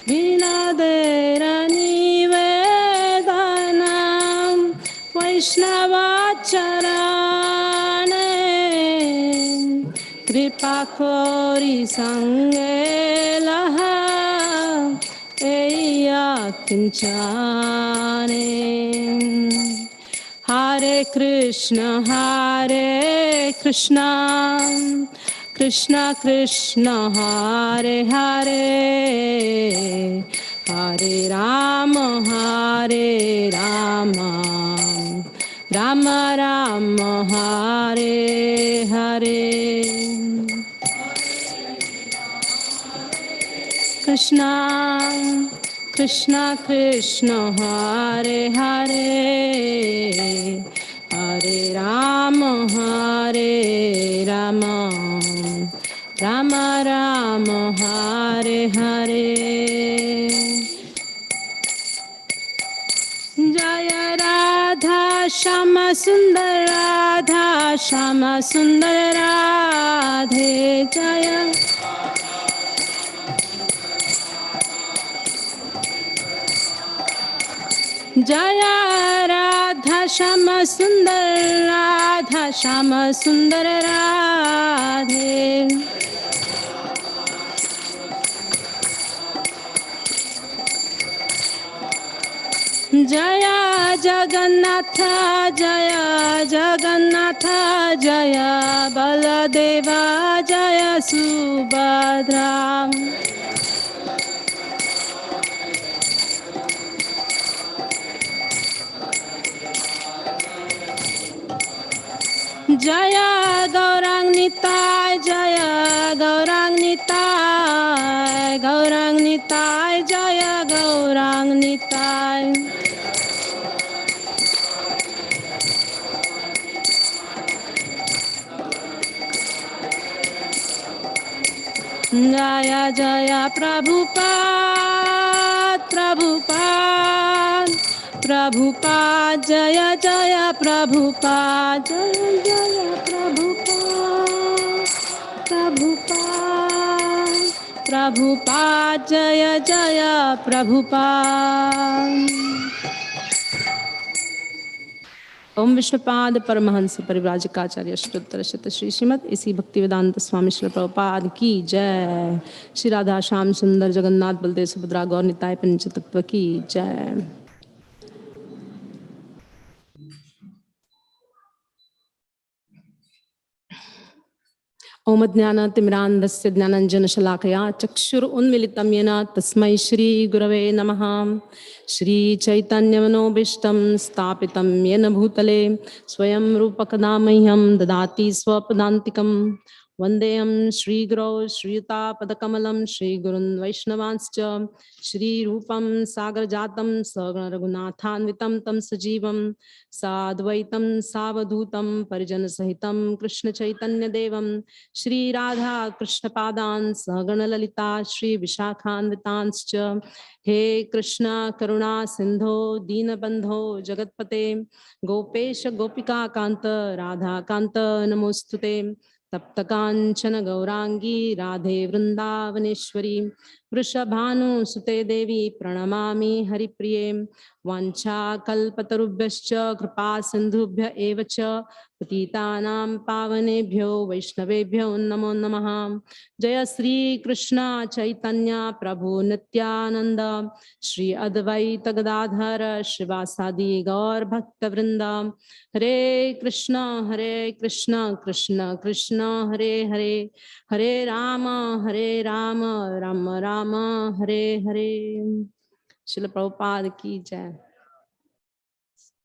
Vinodera nivedanam, Vaishnava charane, Kripa kori sange laha, eya kinchane. Hare Krishna, Krishna Krishna, Hare Hare, Hare Rama, Rama Rama, Hare Hare. Krishna, Krishna Krishna, Hare Hare, Hare Rama, Rama Rama, Hare Hare. Jaya Radha Shama Sundar, Radha Shama Sundar Radhe Jaya. Jaya Radha Shama Sundar, Radha Shama Sundar Radhe. Jagannatha Jaya Jagannatha Jaya Baladeva Jaya Subhadra. Jaya Gaurang Nitai Jaya Gaurang Nitai Gaurang Nitai Jaya Gaurang Nitai. Jaya Jaya Prabhupada Prabhupada Prabhupada Jaya Jaya Prabhupada Jaya Jaya Prabhupada Prabhupada Prabhupada Jaya Jaya Prabhupada. ओम विष्णुपाद परमहंस परिव्राजकाचार्य अष्टोत्तर शत श्री श्रीमद इसी भक्तिवेदांत स्वामी श्री प्रभुपाद की जय। श्री राधा श्याम सुंदर जगन्नाथ बलदेव सुभद्रा गौर निताय पंच तत्व की जय। ओम ज्ञानतिमिरान्धस्य ज्ञानाञ्जनशलाकया चक्षुरुन्मिलितं येन तस्मै श्रीगुरवे नमः। श्रीचैतन्यमनोभीष्टं स्थापितं येन भूतले स्वयं रूपकदा मह्यं ददाति स्वपदान्तिकं। वन्देऽहं श्रीगुरौ श्रीयुतापदकमलं श्रीगुरुन् वैष्णवांश्च श्रीरूपं सागरजातं सगणरघुनाथान्वितं तं सजीवं साद्वैतं सावधूतं परिजनसहितं कृष्णचैतन्यदेवं श्रीराधा कृष्णपादान् सगणललिता श्रीविशाखान्वितांश्च। हे कृष्ण करुणा सिन्धो दीनबन्धो जगत्पते गोपेश गोपिका कान्त राधा कान्त नमोस्तुते। तप्त कांचन गौरांगी राधे वृंदावनेश्वरी वृषभानुसुते देवी प्रणमामि हरिप्रिये। वाञ्छाकल्पतरुभ्यश्च कृपा सिन्धुभ्य एव च पतितानां पावनेभ्यो वैष्णवेभ्यो नमो नमः। जय श्री कृष्ण चैतन्य प्रभु नित्यानंद श्री अद्वैत गदाधर श्रीवासादि गौर भक्तवृंद। हरे Krishna Krishna Krishna Hare Hare Hare Ram Ram Ram Hare Hare. Srila Prabhupada ki jai.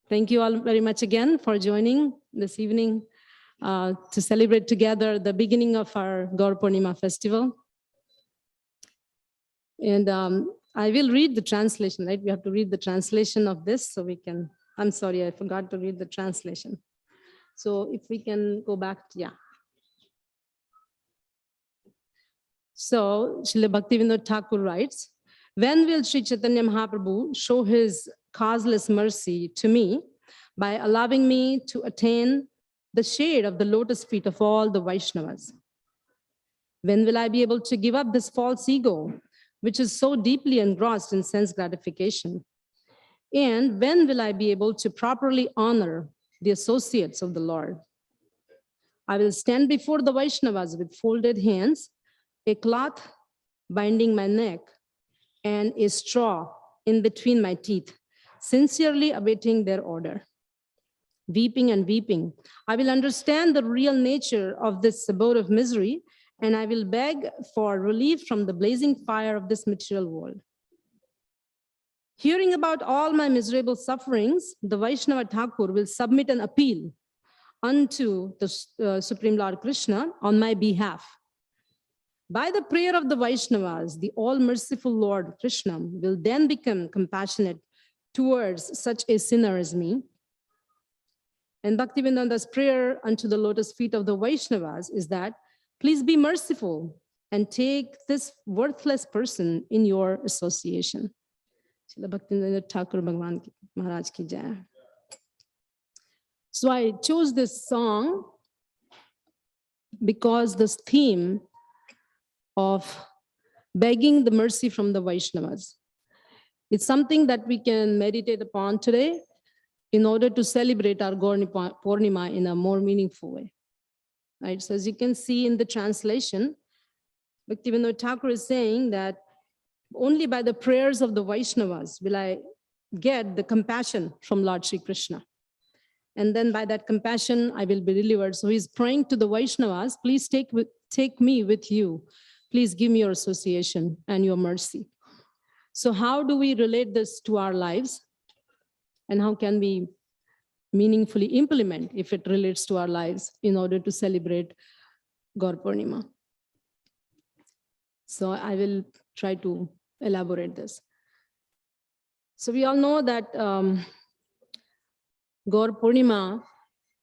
Thank you all very much again for joining this evening to celebrate together the beginning of our Kaur Purnima festival. And I will read the translation, right? We have to read the translation of this so we can, I'm sorry, I forgot to read the translation. So if we can go back, yeah. So Srila Bhaktivinoda Thakur writes, when will Sri Chaitanya Mahaprabhu show his causeless mercy to me by allowing me to attain the shade of the lotus feet of all the Vaishnavas? When will I be able to give up this false ego, which is so deeply engrossed in sense gratification? And when will I be able to properly honor the associates of the Lord? I will stand before the Vaishnavas with folded hands, a cloth binding my neck, and a straw in between my teeth, sincerely awaiting their order. Weeping and weeping, I will understand the real nature of this abode of misery, and I will beg for relief from the blazing fire of this material world. Hearing about all my miserable sufferings, the Vaishnava Thakur will submit an appeal unto the Supreme Lord Krishna on my behalf. By the prayer of the Vaishnavas, the all-merciful Lord Krishna will then become compassionate towards such a sinner as me. And Bhaktivedanta prayer unto the lotus feet of the Vaishnavas is that, please be merciful and take this worthless person in your association. Srila Bhaktivedanta Thakur Bhagwan Maharaj ki jai. So I chose this song because this theme of begging the mercy from the Vaishnavas. It's something that we can meditate upon today in order to celebrate our Kaur Purnima in a more meaningful way. Right? So as you can see in the translation, Bhaktivinoda Thakur is saying that only by the prayers of the Vaishnavas will I get the compassion from Lord Shri Krishna. And then by that compassion, I will be delivered. So he's praying to the Vaishnavas, please take me with you. Please give me your association and your mercy. So how do we relate this to our lives? And how can we meaningfully implement if it relates to our lives in order to celebrate Kaur Purnima? So I will try to elaborate this. So we all know that Kaur Purnima,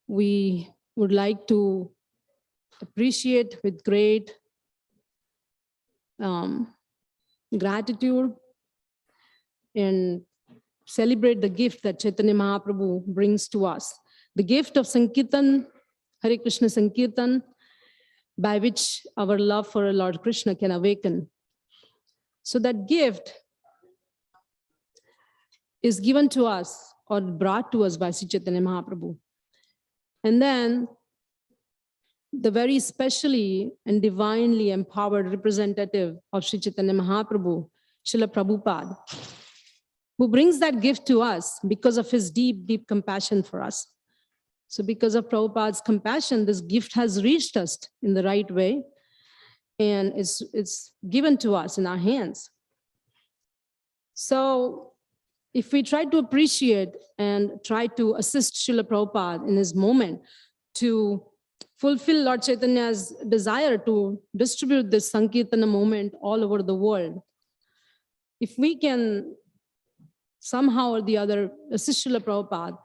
we would like to appreciate with great gratitude and celebrate the gift that Chaitanya Mahaprabhu brings to us. The gift of Sankirtan, Hare Krishna Sankirtan, by which our love for Lord Krishna can awaken. So that gift is given to us or brought to us by Sri Chaitanya Mahaprabhu. And then the very specially and divinely empowered representative of Sri Chaitanya Mahaprabhu, Srila Prabhupada, who brings that gift to us because of his deep, deep compassion for us. So because of Prabhupada's compassion, this gift has reached us in the right way, and it's given to us in our hands. So if we try to appreciate and try to assist Srila Prabhupada in his moment to fulfill Lord Chaitanya's desire to distribute this Sankirtana moment all over the world, if we can somehow or the other assist Srila Prabhupada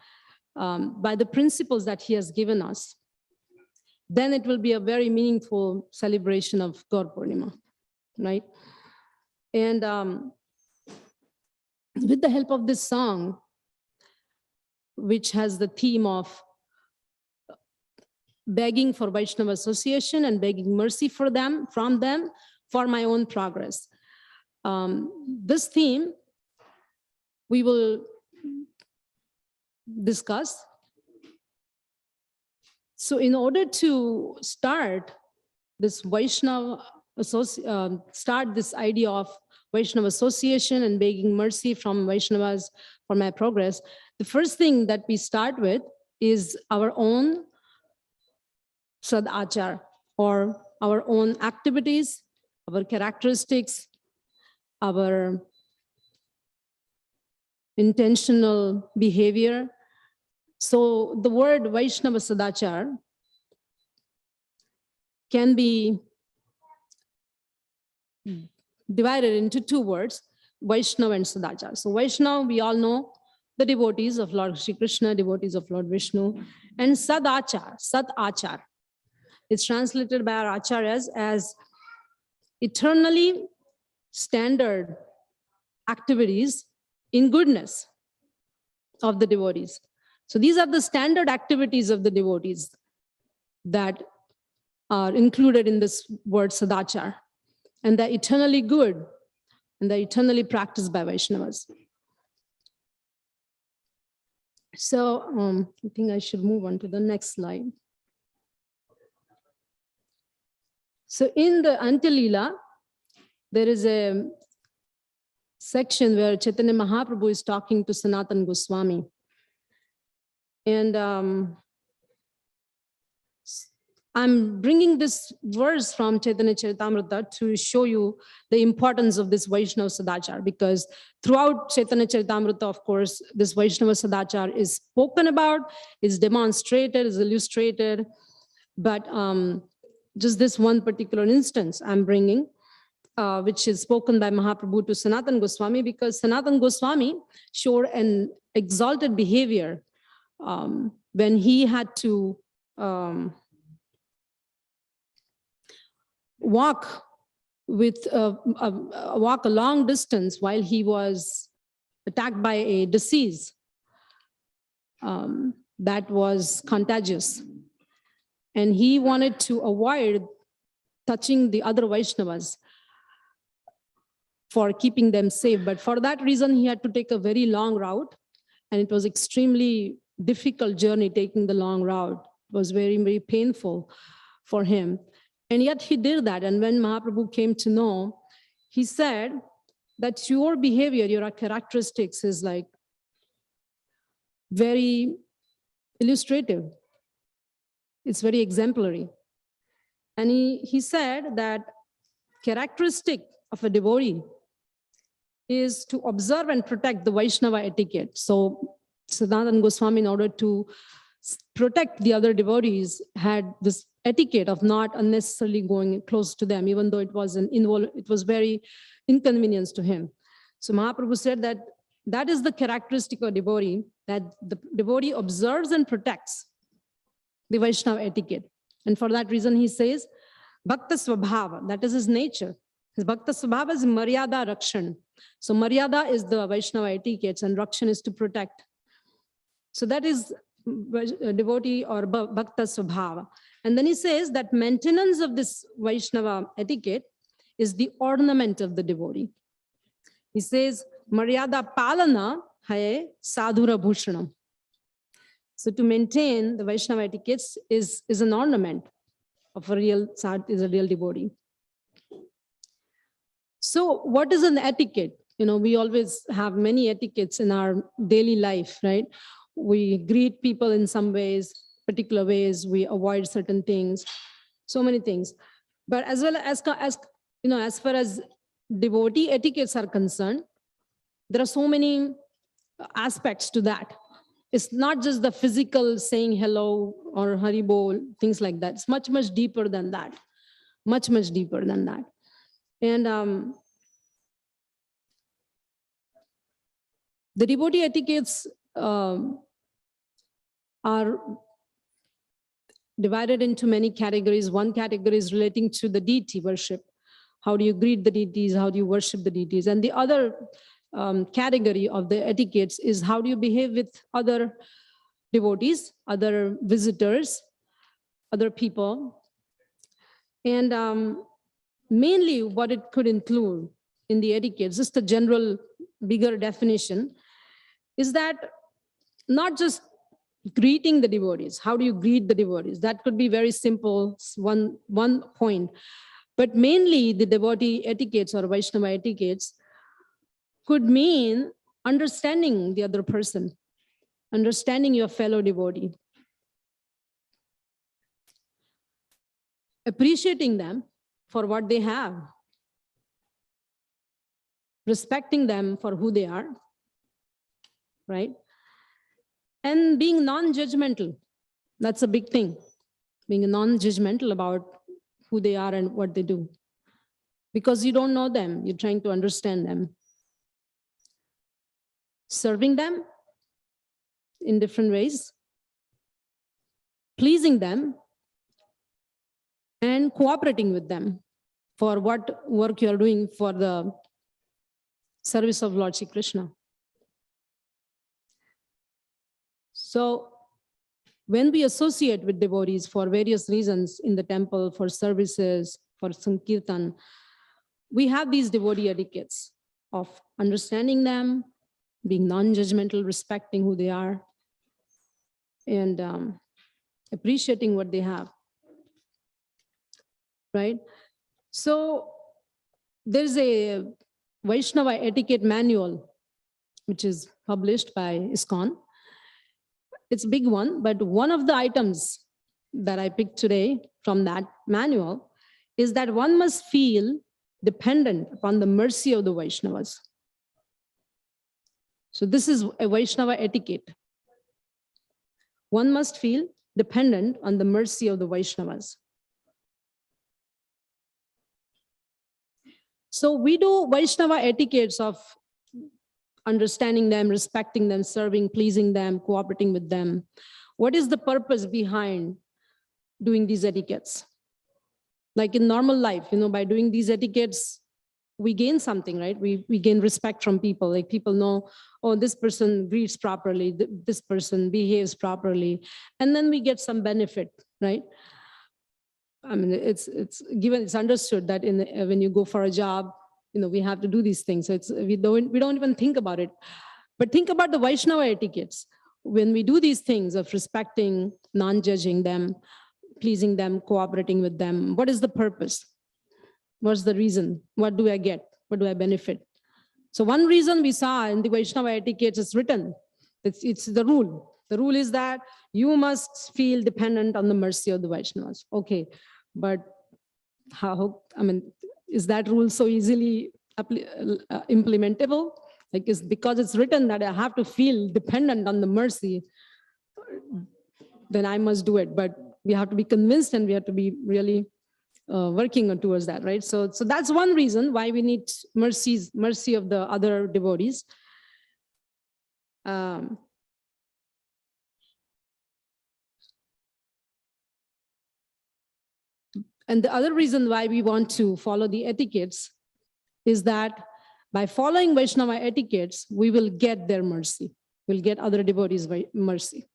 by the principles that he has given us, then it will be a very meaningful celebration of Kaur Purnima, right? And with the help of this song, which has the theme of begging for Vaishnava association and begging mercy from them for my own progress. This theme we will discuss. So in order to start this Vaishnava, start this idea of Vaishnava association and begging mercy from Vaishnavas for my progress, the first thing that we start with is our own sadachar, or our own activities, our characteristics, our intentional behavior. So the word Vaishnava sadachar can be divided into two words, Vaishnava and sadachar. So Vaishnava, we all know, the devotees of Lord Shri Krishna, devotees of Lord Vishnu, and sadachar, sadachar. It's translated by our acharyas as eternally standard activities in goodness of the devotees. So these are the standard activities of the devotees that are included in this word sadachar, and they're eternally good and they're eternally practiced by Vaishnavas. So I think I should move on to the next slide. So in the Antya-lila, there is a section where Chaitanya Mahaprabhu is talking to Sanatana Goswami. And I'm bringing this verse from Chaitanya Charitamrita to show you the importance of this Vaishnava Sadachar, because throughout Chaitanya Charitamrita, of course, this Vaishnava Sadachar is spoken about, is demonstrated, is illustrated, but just this one particular instance I'm bringing, which is spoken by Mahaprabhu to Sanatana Goswami, because Sanatana Goswami showed an exalted behavior when he had to walk a long distance while he was attacked by a disease that was contagious. And he wanted to avoid touching the other Vaishnavas for keeping them safe. But for that reason, he had to take a very long route. And it was extremely difficult journey taking the long route. It was very, very painful for him. And yet he did that. And when Mahaprabhu came to know, he said that your behavior, your characteristics is like very illustrative. It's very exemplary. And he said that characteristic of a devotee is to observe and protect the Vaishnava etiquette. So Sanatana Goswami, in order to protect the other devotees, had this etiquette of not unnecessarily going close to them, even though it was very inconvenience to him. So Mahaprabhu said that that is the characteristic of a devotee, that the devotee observes and protects the Vaishnava etiquette. And for that reason, he says, Bhakta Swabhava, that is his nature. His Bhakta Swabhava is Maryada Rakshan. So Maryada is the Vaishnava etiquette and Rakshan is to protect. So that is a devotee or Bhakta Swabhava. And then he says that maintenance of this Vaishnava etiquette is the ornament of the devotee. He says, Maryada Palana Haye Sadhura Bhushanam. So to maintain the Vaishnava etiquettes is an ornament of a real devotee. So what is an etiquette? We always have many etiquettes in our daily life, right? We greet people in some ways, particular ways, we avoid certain things, so many things. But as well as far as devotee etiquettes are concerned, there are so many aspects to that. It's not just the physical saying hello or Hari Bol, things like that. It's much, much deeper than that. Much, much deeper than that. And the devotee etiquettes are divided into many categories. One category is relating to the deity worship. How do you greet the deities? How do you worship the deities? And the other category of the etiquettes is how do you behave with other devotees, other visitors, other people. And mainly what it could include in the etiquettes, just a general bigger definition, is that not just greeting the devotees. How do you greet the devotees? That could be very simple, one point. But mainly the devotee etiquettes or Vaishnava etiquettes could mean understanding the other person, understanding your fellow devotee, appreciating them for what they have, respecting them for who they are, right? And being non-judgmental, that's a big thing. Being non-judgmental about who they are and what they do. Because you don't know them, you're trying to understand them. Serving them in different ways, pleasing them, and cooperating with them for what work you're doing for the service of Lord Shri Krishna. So when we associate with devotees for various reasons in the temple, for services, for Sankirtan, we have these devotee etiquettes of understanding them, being non-judgmental, respecting who they are, and appreciating what they have, right? So there's a Vaishnava etiquette manual, which is published by ISKCON. It's a big one, but one of the items that I picked today from that manual is that one must feel dependent upon the mercy of the Vaishnavas. So this is a Vaishnava etiquette. One must feel dependent on the mercy of the Vaishnavas. So we do Vaishnava etiquettes of understanding them, respecting them, serving, pleasing them, cooperating with them. What is the purpose behind doing these etiquettes? Like in normal life, by doing these etiquettes, we gain something, right? We gain respect from people. Like people know, oh, this person greets properly, this person behaves properly, and then we get some benefit, right? I mean, it's understood that when you go for a job, we have to do these things. So we don't even think about it. But think about the Vaishnava etiquettes. When we do these things of respecting, non-judging them, pleasing them, cooperating with them, what is the purpose? What's the reason? What do I get? What do I benefit? So one reason we saw in the Vaishnava etiquettes is written It's the rule. The rule is that you must feel dependent on the mercy of the Vaishnavas. Okay, but how, I mean, is that rule so easily implementable? Like, is because it's written that I have to feel dependent on the mercy, then I must do it. But we have to be convinced, and we have to be really working towards that, right? So that's one reason why we need mercy of the other devotees. And the other reason why we want to follow the etiquettes is that by following Vaishnava etiquettes, we will get their mercy. We'll get other devotees' mercy.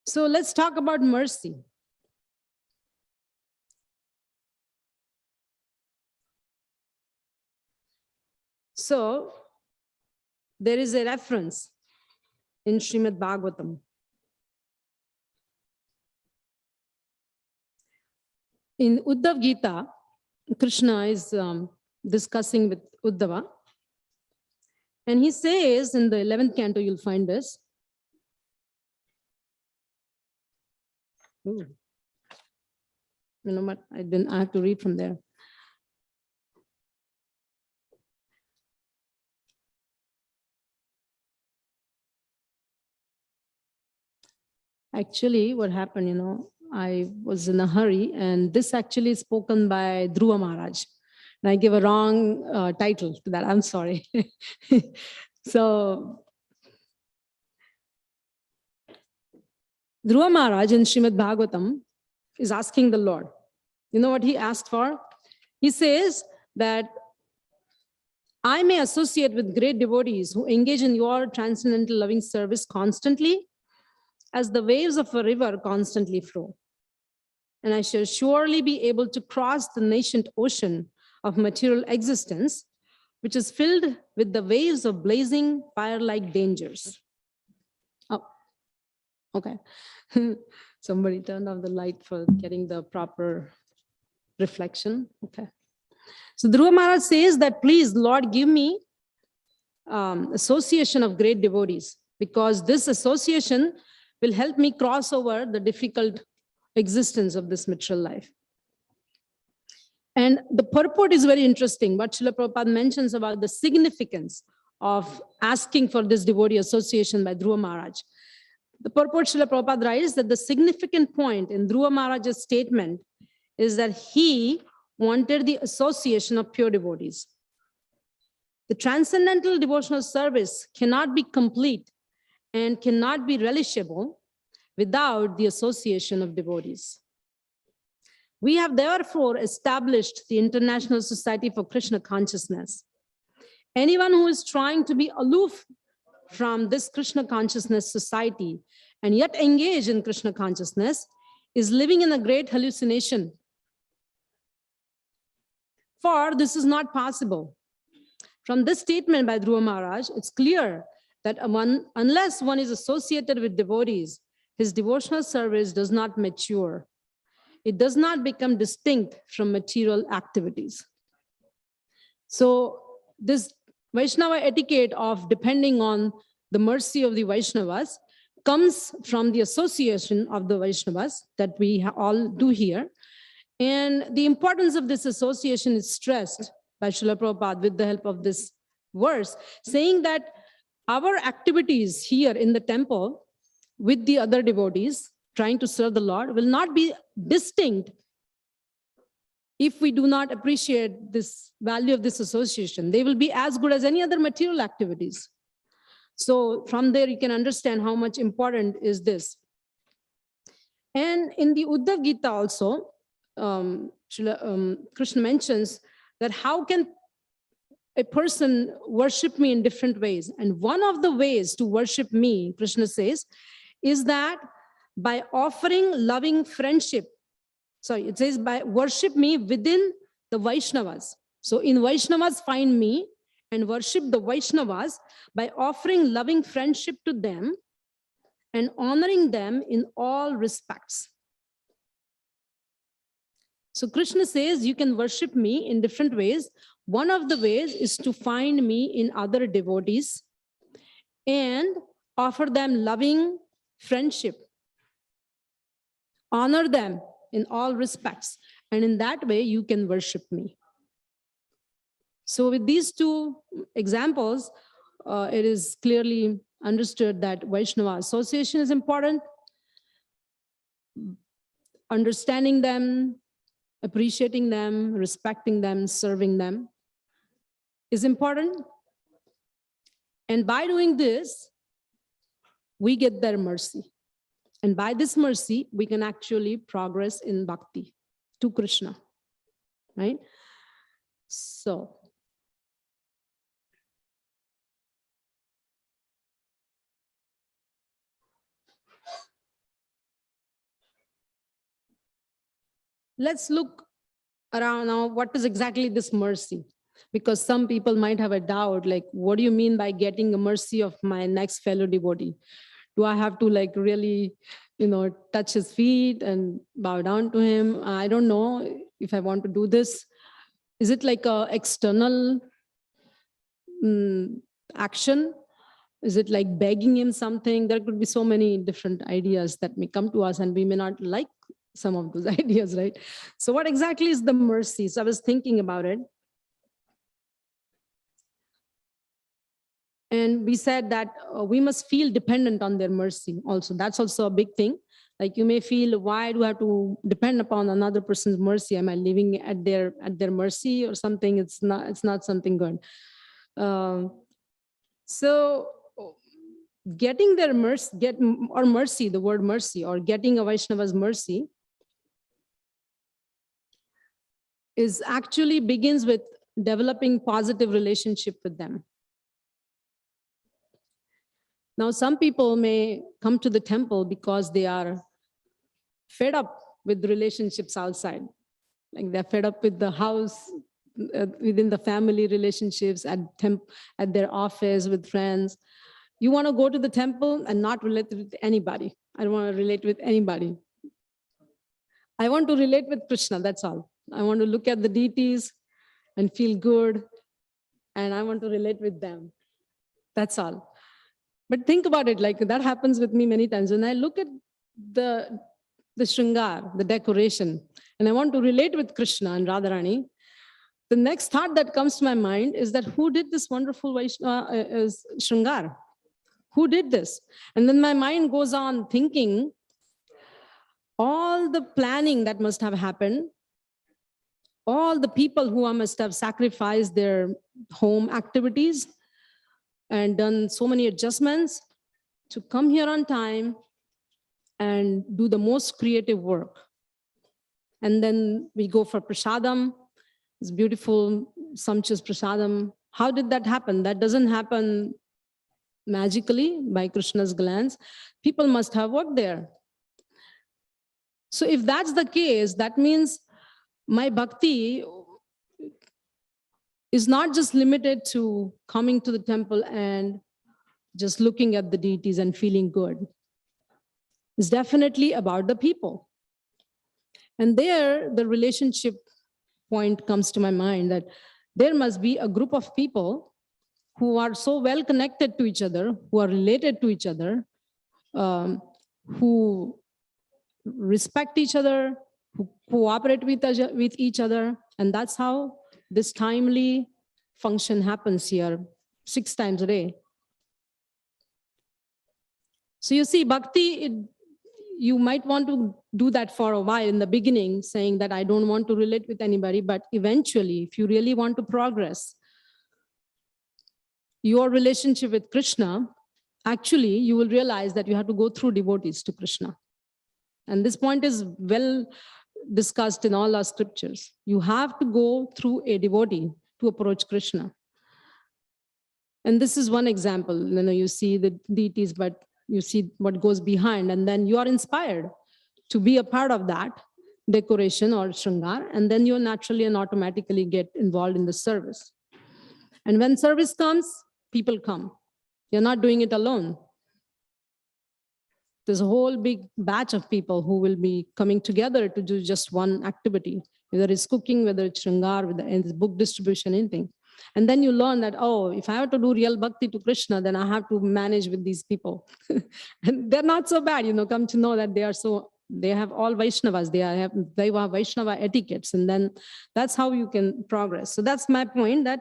So let's talk about mercy. So there is a reference in Srimad Bhagavatam. In Uddhav Gita, Krishna is discussing with Uddhava. And he says in the 11th canto, you'll find this. Ooh. You know what? I have to read from there. Actually, what happened, I was in a hurry, and this actually is spoken by Dhruva Maharaj. And I give a wrong title to that. I'm sorry. So, Dhruva Maharaj in Srimad Bhagavatam is asking the Lord. You know what he asked for? He says that I may associate with great devotees who engage in your transcendental loving service constantly, as the waves of a river constantly flow. And I shall surely be able to cross the nascent ocean of material existence, which is filled with the waves of blazing fire-like dangers. Oh, okay. Somebody turned off the light for getting the proper reflection. Okay. So Dhruva Maharaj says that, please, Lord, give me association of great devotees, because this association will help me cross over the difficult existence of this material life. And the purport is very interesting. What Srila Prabhupada mentions about the significance of asking for this devotee association by Dhruva Maharaj. The purport Srila Prabhupada writes that the significant point in Dhruva Maharaj's statement is that he wanted the association of pure devotees. The transcendental devotional service cannot be complete and cannot be relishable without the association of devotees. We have therefore established the International Society for Krishna Consciousness. Anyone who is trying to be aloof from this Krishna Consciousness society and yet engage in Krishna consciousness is living in a great hallucination. For this is not possible. From this statement by Dhruva Maharaj, it's clear that unless one is associated with devotees, his devotional service does not mature. It does not become distinct from material activities. So this Vaishnava etiquette of depending on the mercy of the Vaishnavas comes from the association of the Vaishnavas that we all do here. And the importance of this association is stressed by Srila Prabhupada with the help of this verse, saying that our activities here in the temple with the other devotees trying to serve the Lord will not be distinct if we do not appreciate this value of this association. They will be as good as any other material activities. So from there, you can understand how much important is this. And in the Uddhav Gita also, Krishna mentions that how can a person worship me in different ways? And one of the ways to worship me, Krishna says, is that by offering loving friendship. Sorry, it says by worship me within the Vaishnavas. So in Vaishnavas find me and worship the Vaishnavas by offering loving friendship to them and honoring them in all respects. So Krishna says you can worship me in different ways. One of the ways is to find me in other devotees and offer them loving friendship. Honor them in all respects. And in that way, you can worship me. So with these two examples, it is clearly understood that Vaishnava association is important. Understanding them, appreciating them, respecting them, serving them is important. And by doing this, we get their mercy. And by this mercy, we can actually progress in bhakti to Krishna, right? So, let's look around now, what is exactly this mercy? Because some people might have a doubt, like, what do you mean by getting a mercy of my next fellow devotee? Do I have to like really, touch his feet and bow down to him? I don't know if I want to do this. Is it like a external action? Is it like begging him something? There could be so many different ideas that may come to us, and we may not like some of those ideas, right? So what exactly is the mercy? So I was thinking about it. And we said that we must feel dependent on their mercy also. That's also a big thing. Like you may feel, why do I have to depend upon another person's mercy? Am I living at their mercy or something? It's not something good. So getting their mercy, the word mercy, or getting a Vaishnava's mercy is actually begins with developing positive relationship with them. Now, some people may come to the temple because they are fed up with relationships outside. Like they're fed up with the house, within the family relationships, at their office, with friends. You want to go to the temple and not relate with anybody. I don't want to relate with anybody. I want to relate with Krishna, that's all. I want to look at the deities and feel good, and I want to relate with them. That's all. But think about it, like that happens with me many times. When I look at the shringar, the decoration, and I want to relate with Krishna and Radharani, the next thought that comes to my mind is that who did this wonderful shringar? Who did this? And then my mind goes on thinking all the planning that must have happened, all the people who must have sacrificed their home activities and done so many adjustments to come here on time and do the most creative work. And then we go for prasadam, this beautiful, sumptuous prasadam. How did that happen? That doesn't happen magically by Krishna's glance. People must have worked there. So if that's the case, that means my bhakti is not just limited to coming to the temple and just looking at the deities and feeling good. It's definitely about the people. And there, the relationship point comes to my mind, that there must be a group of people who are so well connected to each other, who are related to each other, who respect each other, who cooperate with each other. And that's how this timely function happens here 6 times a day. So you see, bhakti, you might want to do that for a while in the beginning, saying that I don't want to relate with anybody, but eventually, if you really want to progress your relationship with Krishna, actually, you will realize that you have to go through devotees to Krishna. And this point is well discussed in all our scriptures. You have to go through a devotee to approach Krishna. And this is one example. You see the deities, but you see what goes behind, and then you are inspired to be a part of that decoration or shringar, and then you naturally and automatically get involved in the service. And when service comes, people come. You're not doing it alone. There's a whole big batch of people who will be coming together to do just one activity, whether it's cooking, whether it's shringar, whether it's book distribution, anything. And then you learn that, oh, if I have to do real bhakti to Krishna, then I have to manage with these people. And they're not so bad, come to know that they have all Vaishnavas, they have Vaishnava etiquettes, and then that's how you can progress. So that's my point, that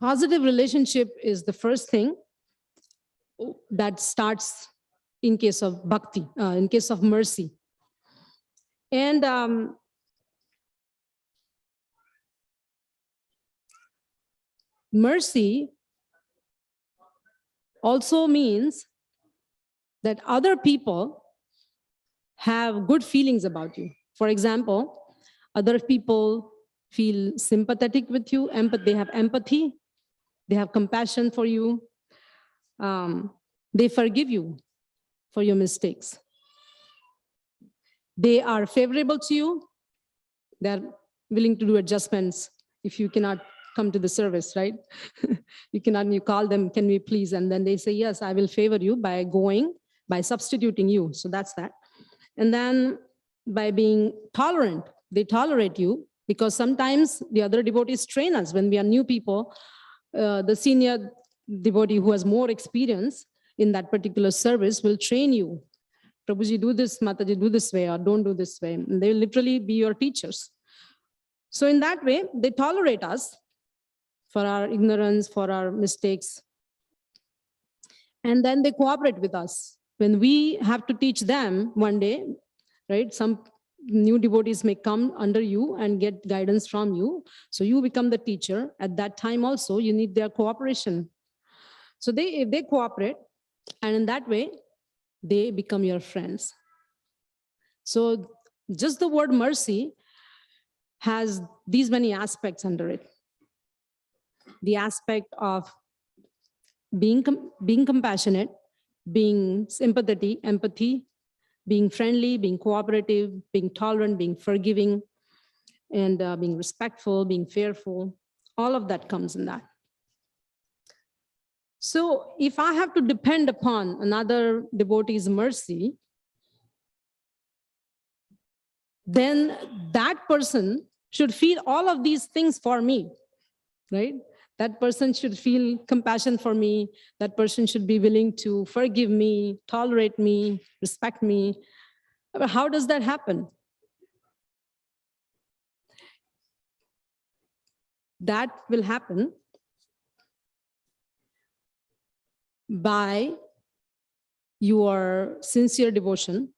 positive relationship is the first thing that starts in case of bhakti, in case of mercy. And mercy also means that other people have good feelings about you. For example, other people feel sympathetic with you, they have empathy, they have compassion for you, they forgive you for your mistakes. They are favorable to you, they're willing to do adjustments if you cannot come to the service, right? You call them, can we please? And then they say, yes, I will favor you by substituting you. So that's that. And then by being tolerant, they tolerate you, because sometimes the other devotees train us when we are new people. The senior devotee who has more experience in that particular service will train you. Prabhuji, do this, Mataji, do this way, or don't do this way. And they will literally be your teachers. So in that way, they tolerate us for our ignorance, for our mistakes. And then they cooperate with us. When we have to teach them one day, right? Some new devotees may come under you and get guidance from you. So you become the teacher. At that time also, you need their cooperation. So if they cooperate, and in that way, they become your friends. So just the word mercy has these many aspects under it. The aspect of being compassionate, being sympathetic, empathy, being friendly, being cooperative, being tolerant, being forgiving, and being respectful, being fearful. All of that comes in that. So if I have to depend upon another devotee's mercy, then that person should feel all of these things for me, right? That person should feel compassion for me. That person should be willing to forgive me, tolerate me, respect me. But how does that happen? That will happen by your sincere devotion,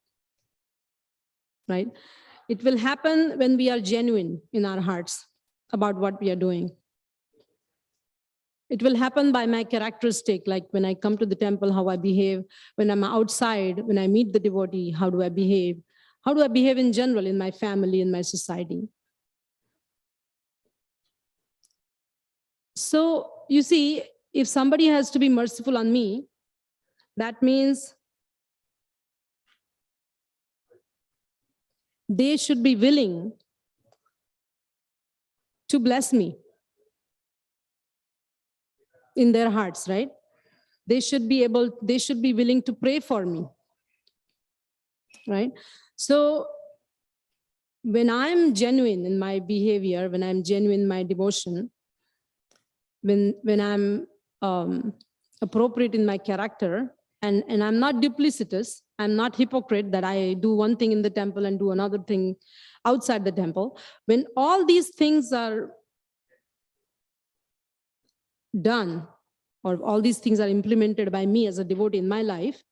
right? It will happen when we are genuine in our hearts about what we are doing. It will happen by my characteristic, like when I come to the temple, how I behave. When I'm outside, when I meet the devotee, how do I behave? How do I behave in general in my family, in my society? So you see, if somebody has to be merciful on me, that means they should be willing to bless me in their hearts, right? They should be willing to pray for me, right? So when I'm genuine in my behavior, when I'm genuine in my devotion, when I'm appropriate in my character, and I'm not duplicitous, I'm not hypocrite that I do one thing in the temple and do another thing outside the temple. When all these things are done, or all these things are implemented by me as a devotee in my life,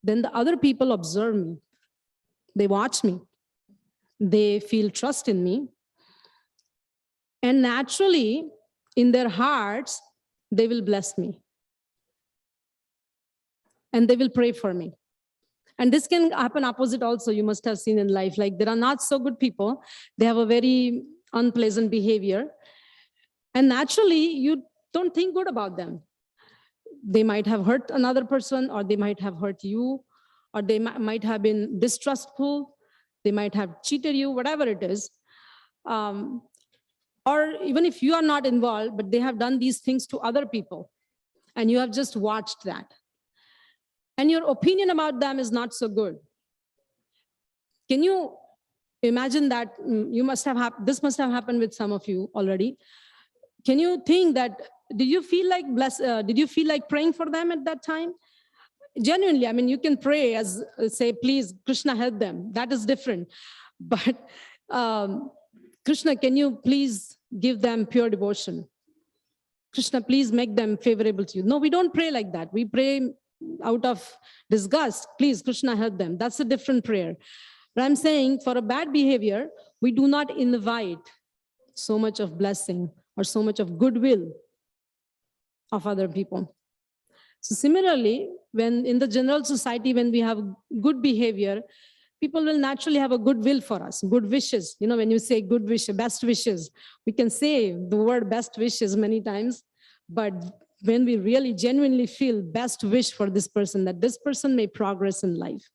then the other people observe me. They watch me. They feel trust in me. And naturally, in their hearts, they will bless me. And they will pray for me. And this can happen opposite also. You must have seen in life, like there are not so good people. They have a very unpleasant behavior. And naturally, you don't think good about them. They might have hurt another person, or they might have hurt you, or they might have been distrustful. They might have cheated you, whatever it is. Or even if you are not involved, but they have done these things to other people, and you have just watched that. And your opinion about them is not so good. Can you imagine that you must have this must have happened with some of you already. Can you think that, did you feel like praying for them at that time? Genuinely, I mean, you can pray as say, please, Krishna, help them. That is different. But Krishna, can you please give them pure devotion? Krishna, please make them favorable to you. No, we don't pray like that. We pray out of disgust. Please, Krishna, help them. That's a different prayer. But I'm saying for a bad behavior, we do not invite so much of blessing or so much of goodwill of other people. So similarly, when in the general society, when we have good behavior, people will naturally have a goodwill for us, good wishes. You know, when you say good wishes, best wishes, we can say the word best wishes many times, but when we really genuinely feel best wish for this person, that this person may progress in life.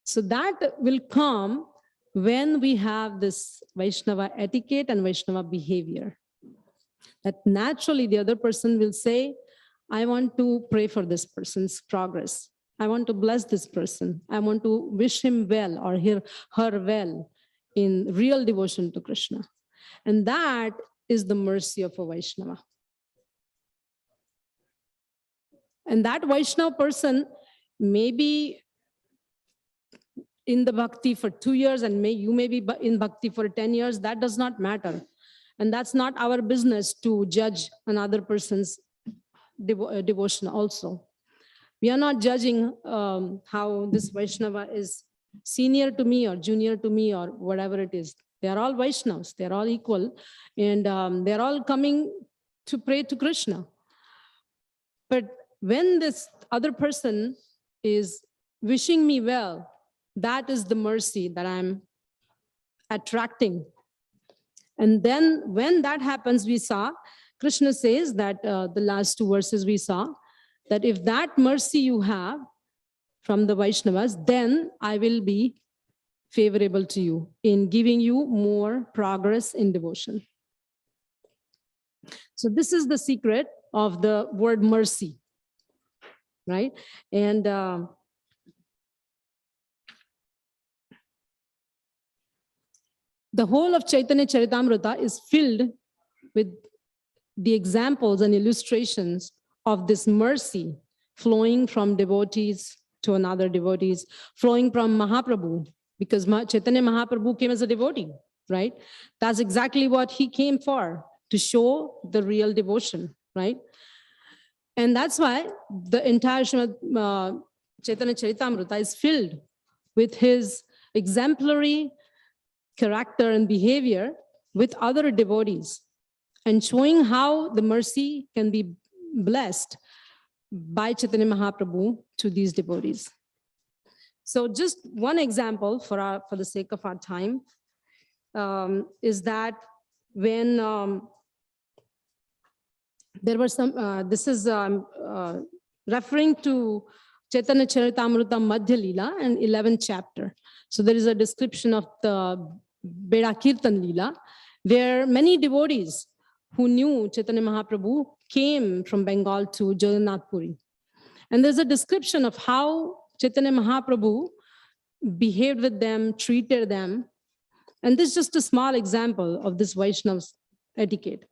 So that will come when we have this Vaishnava etiquette and Vaishnava behavior. That naturally the other person will say, I want to pray for this person's progress. I want to bless this person. I want to wish him well or her well in real devotion to Krishna. And that is the mercy of a Vaishnava. And that Vaishnava person may be in the bhakti for 2 years and you may be in bhakti for 10 years. That does not matter. And that's not our business to judge another person's devotion also. We are not judging how this Vaishnava is senior to me or junior to me or whatever it is. They are all Vaishnavas. They are all equal. And they're all coming to pray to Krishna. But when this other person is wishing me well, that is the mercy that I'm attracting. And then when that happens, we saw, Krishna says that the last 2 verses we saw, that if that mercy you have from the Vaishnavas, then I will be favorable to you in giving you more progress in devotion. So this is the secret of the word mercy, right? And the whole of Chaitanya Charitamrita is filled with the examples and illustrations of this mercy flowing from devotees to another devotees, flowing from Mahaprabhu, because Chaitanya Mahaprabhu came as a devotee, right? That's exactly what he came for, to show the real devotion, right? And that's why the entire Chaitanya Charitamrita is filled with his exemplary character and behavior with other devotees, and showing how the mercy can be blessed by Chaitanya Mahaprabhu to these devotees. So just one example for the sake of our time is that when there were some, this is referring to Chaitanya Charitamrita Madhya Leela and 11th chapter. So there is a description of the Beda Kirtan Leela, where many devotees who knew Chaitanya Mahaprabhu came from Bengal to Jagannath Puri. And there's a description of how Chaitanya Mahaprabhu behaved with them, treated them. And this is just a small example of this Vaishnava's etiquette.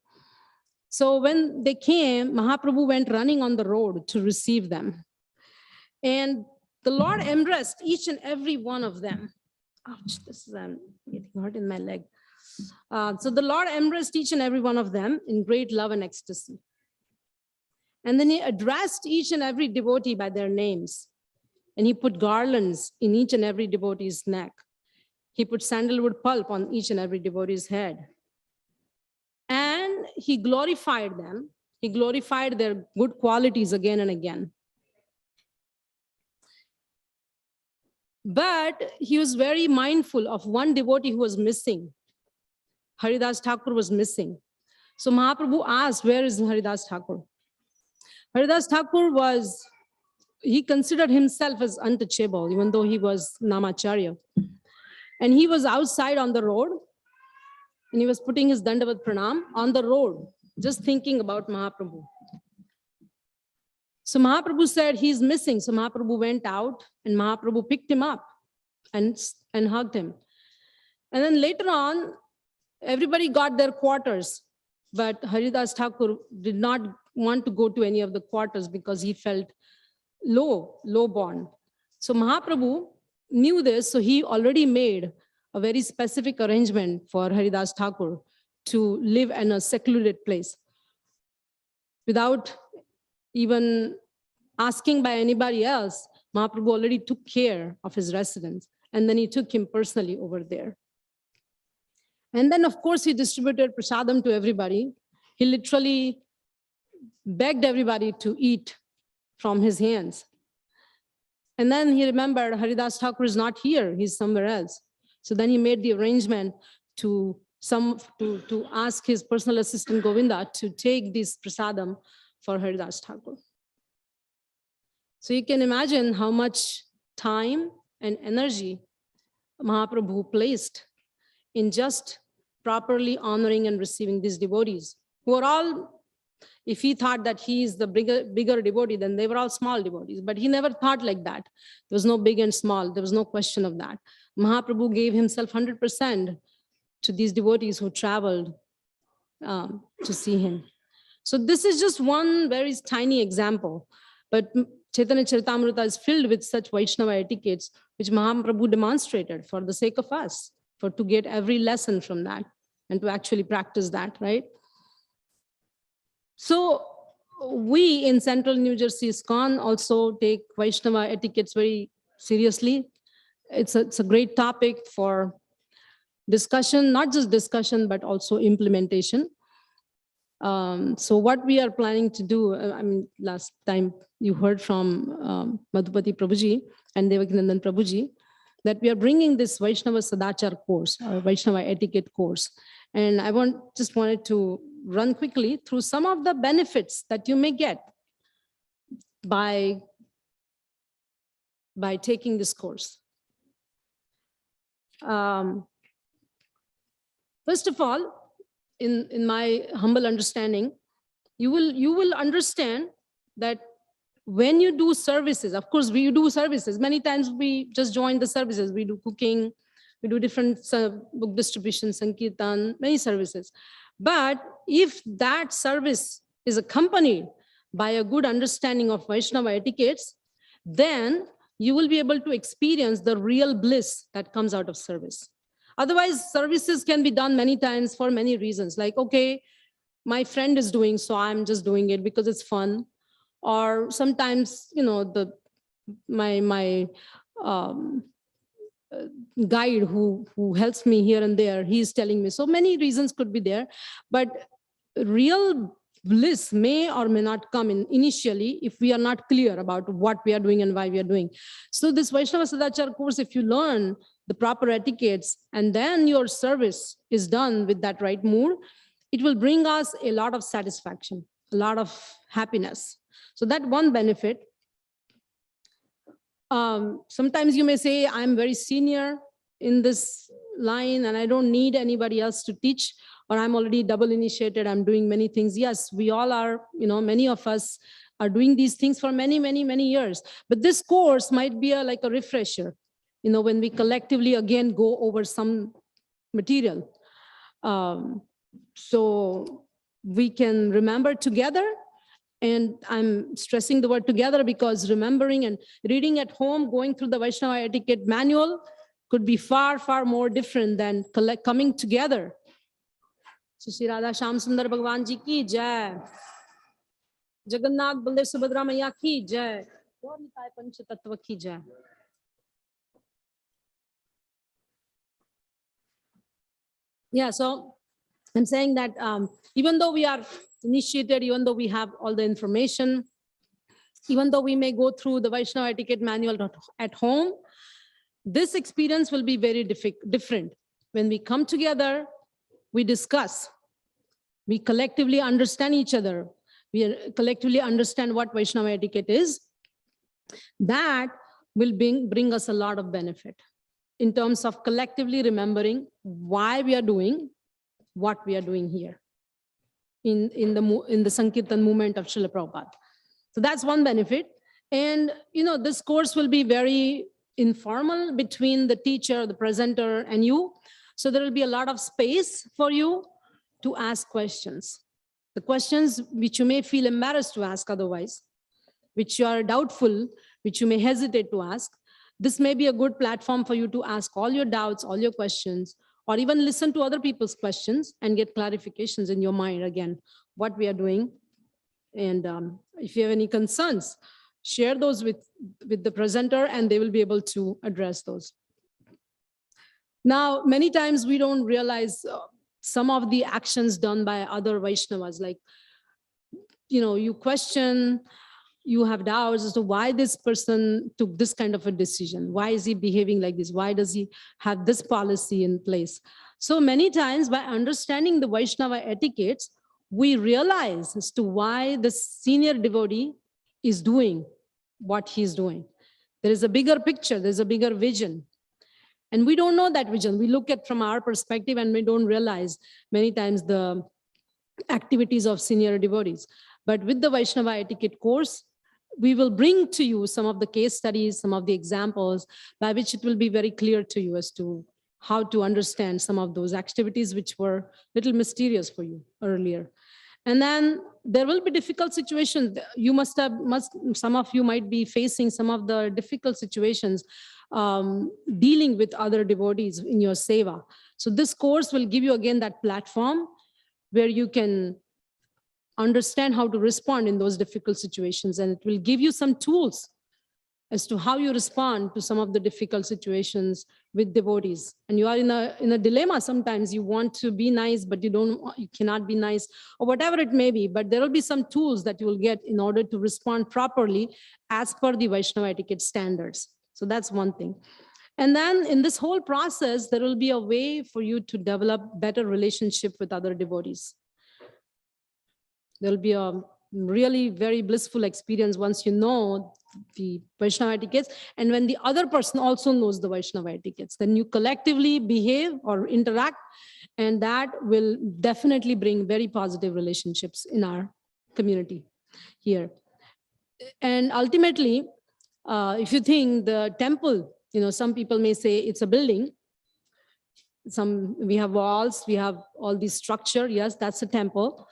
So when they came, Mahaprabhu went running on the road to receive them. And the Lord embraced each and every one of them. Ouch, I'm getting hurt in my leg. So the Lord embraced each and every one of them in great love and ecstasy. And then he addressed each and every devotee by their names. And he put garlands in each and every devotee's neck. He put sandalwood pulp on each and every devotee's head. And he glorified them. He glorified their good qualities again and again. But he was very mindful of one devotee who was missing. Haridas Thakur was missing. So Mahaprabhu asked, where is Haridas Thakur? Haridas Thakur he considered himself as untouchable, even though he was Namacharya. And he was outside on the road, and he was putting his Dandavat Pranam on the road, just thinking about Mahaprabhu. So Mahaprabhu said, he's missing. So Mahaprabhu went out, and Mahaprabhu picked him up and hugged him. And then later on, everybody got their quarters, but Haridas Thakur did not want to go to any of the quarters because he felt low born. So Mahaprabhu knew this, so he already made a very specific arrangement for Haridas Thakur to live in a secluded place without even asking by anybody else. Mahaprabhu already took care of his residence, and then he took him personally over there. And then, of course, he distributed prasadam to everybody. He literally begged everybody to eat from his hands. And then he remembered Haridas Thakur is not here, he's somewhere else. So then he made the arrangement to ask his personal assistant Govinda to take this prasadam for Haridas Thakur. So you can imagine how much time and energy Mahaprabhu placed in just properly honoring and receiving these devotees, who are all, if he thought that he is the bigger devotee, then they were all small devotees. But he never thought like that. There was no big and small. There was no question of that. Mahaprabhu gave himself 100% to these devotees who traveled to see him. So this is just one very tiny example. But Chaitanya Charitamrita is filled with such Vaishnava etiquettes, which Mahaprabhu demonstrated for the sake of us, to get every lesson from that and to actually practice that, right? So we in Central New Jersey ISKCON also take Vaishnava etiquettes very seriously. It's a great topic for discussion, not just discussion, but also implementation. So what we are planning to do, I mean, last time you heard from Madhupati Prabhuji and Devakinandan Prabhuji, that we are bringing this Vaishnava Sadachar course, or Vaishnava etiquette course. And I just wanted to run quickly through some of the benefits that you may get by taking this course. First of all, in my humble understanding, you will understand that when you do services, of course, we do services. Many times we just join the services. We do cooking, we do different book distribution, Sankirtan, many services. But if that service is accompanied by a good understanding of Vaishnava etiquettes, then you will be able to experience the real bliss that comes out of service. Otherwise, services can be done many times for many reasons. Like, okay, my friend is doing, so I'm just doing it because it's fun. Or sometimes, you know, my guide who helps me here and there, he's telling me. So many reasons could be there, but real bliss may or may not come in initially if we are not clear about what we are doing and why we are doing. So this Vaishnava Sadachar course, if you learn the proper etiquettes and then your service is done with that right mood, it will bring us a lot of satisfaction, a lot of happiness. So that one benefit. Sometimes you may say, I'm very senior in this line and I don't need anybody else to teach, or I'm already double initiated, I'm doing many things. Yes, we all are, you know, many of us are doing these things for many, many, many years. But this course might be like a refresher, you know, when we collectively again go over some material. So we can remember together. And I'm stressing the word together because remembering and reading at home, going through the Vaishnava etiquette manual could be far, far more different than coming together. So Shri Radha Shyam Sundar Bhagwan Ji ki jai. Jagannath Baldev Subhadra Maiya ki jai. Gaur Nitai Panch Tattva ki jai. Yeah, so I'm saying that even though we are initiated, even though we have all the information, even though we may go through the Vaishnava etiquette manual at home, this experience will be very different. When we come together, we discuss, we collectively understand each other, we collectively understand what Vaishnava etiquette is. That will bring us a lot of benefit in terms of collectively remembering why we are doing what we are doing here in the Sankirtan movement of Srila Prabhupada. So that's one benefit. And, you know, this course will be very informal between the teacher, the presenter, and you. So there will be a lot of space for you to ask questions. The questions which you may feel embarrassed to ask otherwise, which you are doubtful, which you may hesitate to ask. This may be a good platform for you to ask all your doubts, all your questions, or even listen to other people's questions and get clarifications in your mind again, what we are doing. And if you have any concerns, share those with the presenter and they will be able to address those. Now, many times we don't realize some of the actions done by other Vaishnavas, like, you question, you have doubts as to why this person took this kind of a decision. Why is he behaving like this? Why does he have this policy in place? So many times by understanding the Vaishnava etiquettes, we realize as to why the senior devotee is doing what he's doing. There is a bigger picture, there's a bigger vision. And we don't know that vision. We look at from our perspective and we don't realize many times the activities of senior devotees. But with the Vaishnava etiquette course, we will bring to you some of the case studies, some of the examples by which it will be very clear to you as to how to understand some of those activities which were a little mysterious for you earlier. And then there will be difficult situations. Some of you might be facing some of the difficult situations dealing with other devotees in your seva. So this course will give you again that platform where you can understand how to respond in those difficult situations, and it will give you some tools as to how you respond to some of the difficult situations with devotees. And you are in a dilemma sometimes. You want to be nice, but you cannot be nice, or whatever it may be. But there will be some tools that you will get in order to respond properly as per the Vaishnava etiquette standards. So that's one thing. And then in this whole process, there will be a way for you to develop better relationship with other devotees. There'll be a really very blissful experience once you know the Vaishnava etiquettes, and when the other person also knows the Vaishnava etiquettes, then you collectively behave or interact, and that will definitely bring very positive relationships in our community here. And ultimately, if you think the temple, some people may say it's a building. We have walls, we have all this structure. Yes, that's a temple.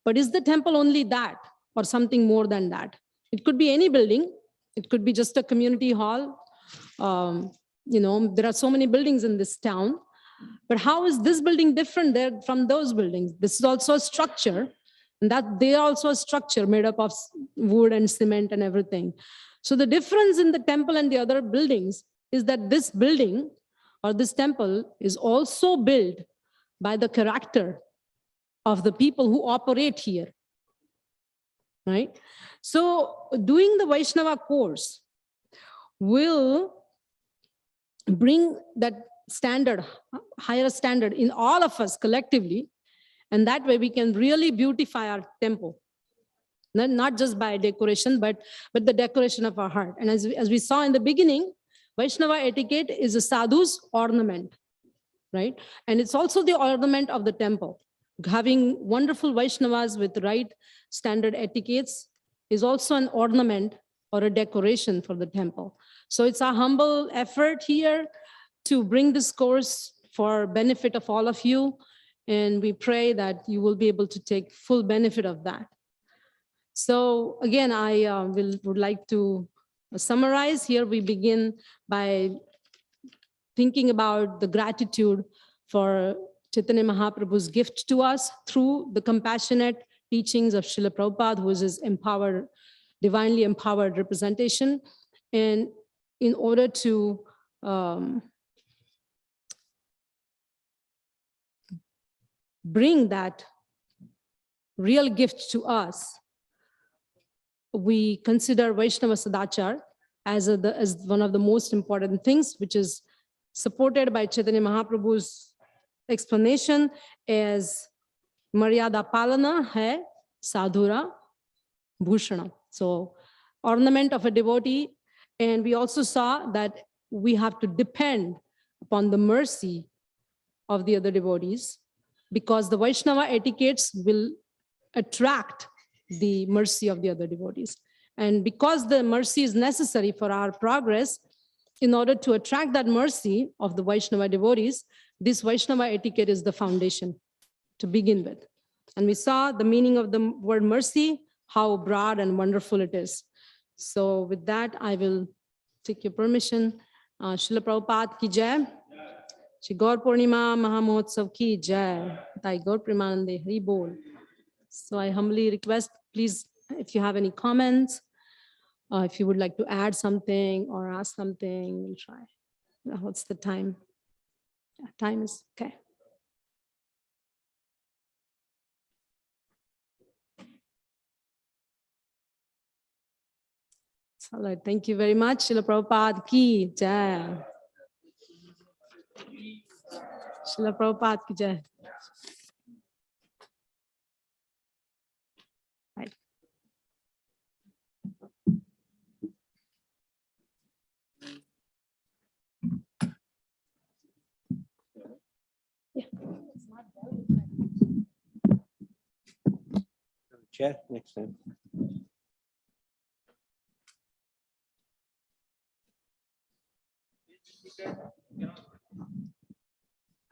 But is the temple only that or something more than that? It could be any building. It could be just a community hall. There are so many buildings in this town. But how is this building different there from those buildings? This is also a structure, and that they are also a structure made up of wood and cement and everything. So the difference in the temple and the other buildings is that this building or this temple is also built by the character of the people who operate here, right? So doing the Vaishnava course will bring that standard, higher standard in all of us collectively, and that way we can really beautify our temple, not just by decoration, but the decoration of our heart. And as we saw in the beginning, Vaishnava etiquette is a sadhu's ornament, right? And it's also the ornament of the temple. Having wonderful Vaishnavas with right standard etiquettes is also an ornament or a decoration for the temple. So it's a humble effort here to bring this course for benefit of all of you. And we pray that you will be able to take full benefit of that. So again, I would like to summarize here. We begin by thinking about the gratitude for Chaitanya Mahaprabhu's gift to us through the compassionate teachings of Srila Prabhupada, who is his empowered, divinely empowered representation. And in order to bring that real gift to us, we consider Vaishnava Sadachar as one of the most important things, which is supported by Chaitanya Mahaprabhu's explanation as Maryada Palana hai Sadhura Bhushana. So ornament of a devotee. And we also saw that we have to depend upon the mercy of the other devotees, because the Vaishnava etiquettes will attract the mercy of the other devotees. And because the mercy is necessary for our progress, in order to attract that mercy of the Vaishnava devotees, this Vaishnava etiquette is the foundation to begin with. And we saw the meaning of the word mercy, how broad and wonderful it is. So with that, I will take your permission. Srila Prabhupada ki jai. Shri Kaur Purnima Mahamotsav ki jai. Tai Gaur Premanande Hari Bol. So I humbly request, please, if you have any comments, if you would like to add something or ask something, we'll try. What's the time? Yeah, time is okay. All right, thank you very much. Srila Prabhupada ki jai. Srila Prabhupada ki jai. Right. Yeah. Chair, next time.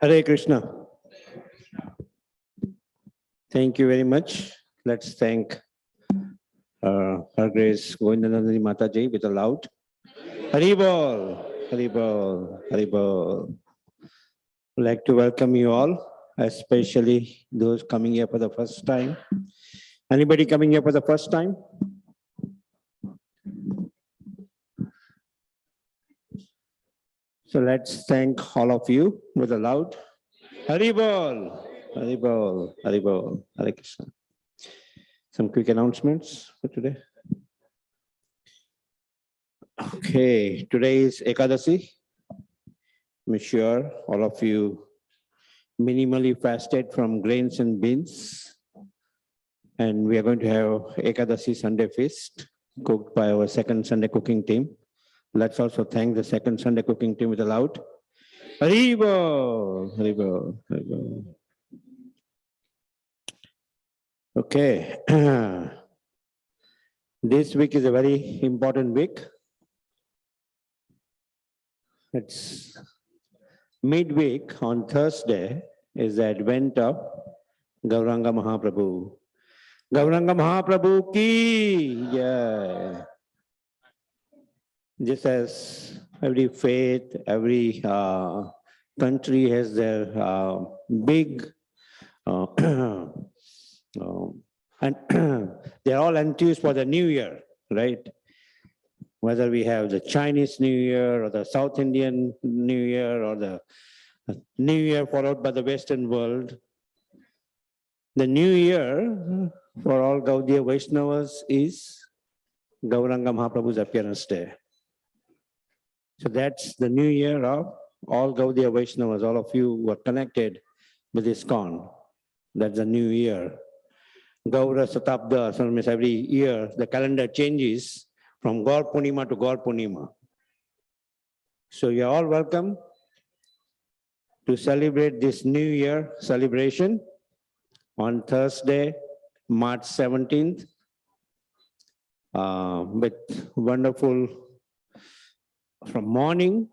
Hare Krishna. Thank you very much. Let's thank Her Grace Govindanandani Mataji with a loud Hari Bol, Hari Bol, Hari Bol. I'd like to welcome you all, especially those coming here for the first time. Anybody coming here for the first time? So let's thank all of you with a loud Hari Bol, Hari Bol, Hari Bol, Hare Krishna. Some quick announcements for today. Okay, today is Ekadasi. I'm sure all of you minimally fasted from grains and beans. And we are going to have Ekadasi Sunday feast cooked by our second Sunday cooking team. Let's also thank the second Sunday cooking team with a loud Hari Bol, Hari Bol, Hari Bol. Okay. This week is a very important week. It's midweek on Thursday is the advent of Gauranga Mahaprabhu. Gauranga Mahaprabhu ki jai. Just as every faith, every country has their big and they're all enthused for the New Year, right? Whether we have the Chinese New Year or the South Indian New Year or the New Year followed by the Western world, the New Year for all Gaudiya Vaishnavas is Gauranga Mahaprabhu's appearance day. So that's the New Year of all Gaudiya Vaishnavas, all of you who are connected with ISKCON. That's the New Year. Gaura Satabda, so means every year the calendar changes from Kaur Purnima to Kaur Purnima. So you're all welcome to celebrate this New Year celebration on Thursday, March 17th, with wonderful from morning,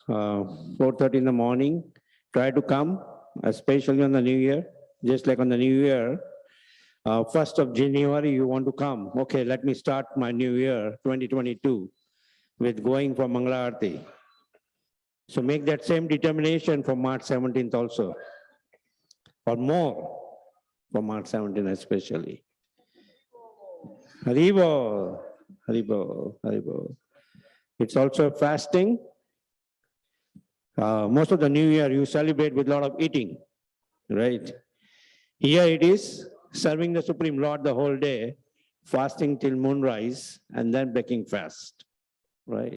4:30 in the morning. Try to come, especially on the New Year, just like on the New Year. 1st of January, you want to come. Okay, let me start my New Year 2022 with going for Mangala Aarti. So make that same determination for March 17th also, or more for March 17th especially. Hari Bol, Hari Bol, Hari Bol. It's also fasting. Most of the New Year you celebrate with a lot of eating, right? Here it is serving the Supreme Lord the whole day, fasting till moonrise, and then breaking fast, right?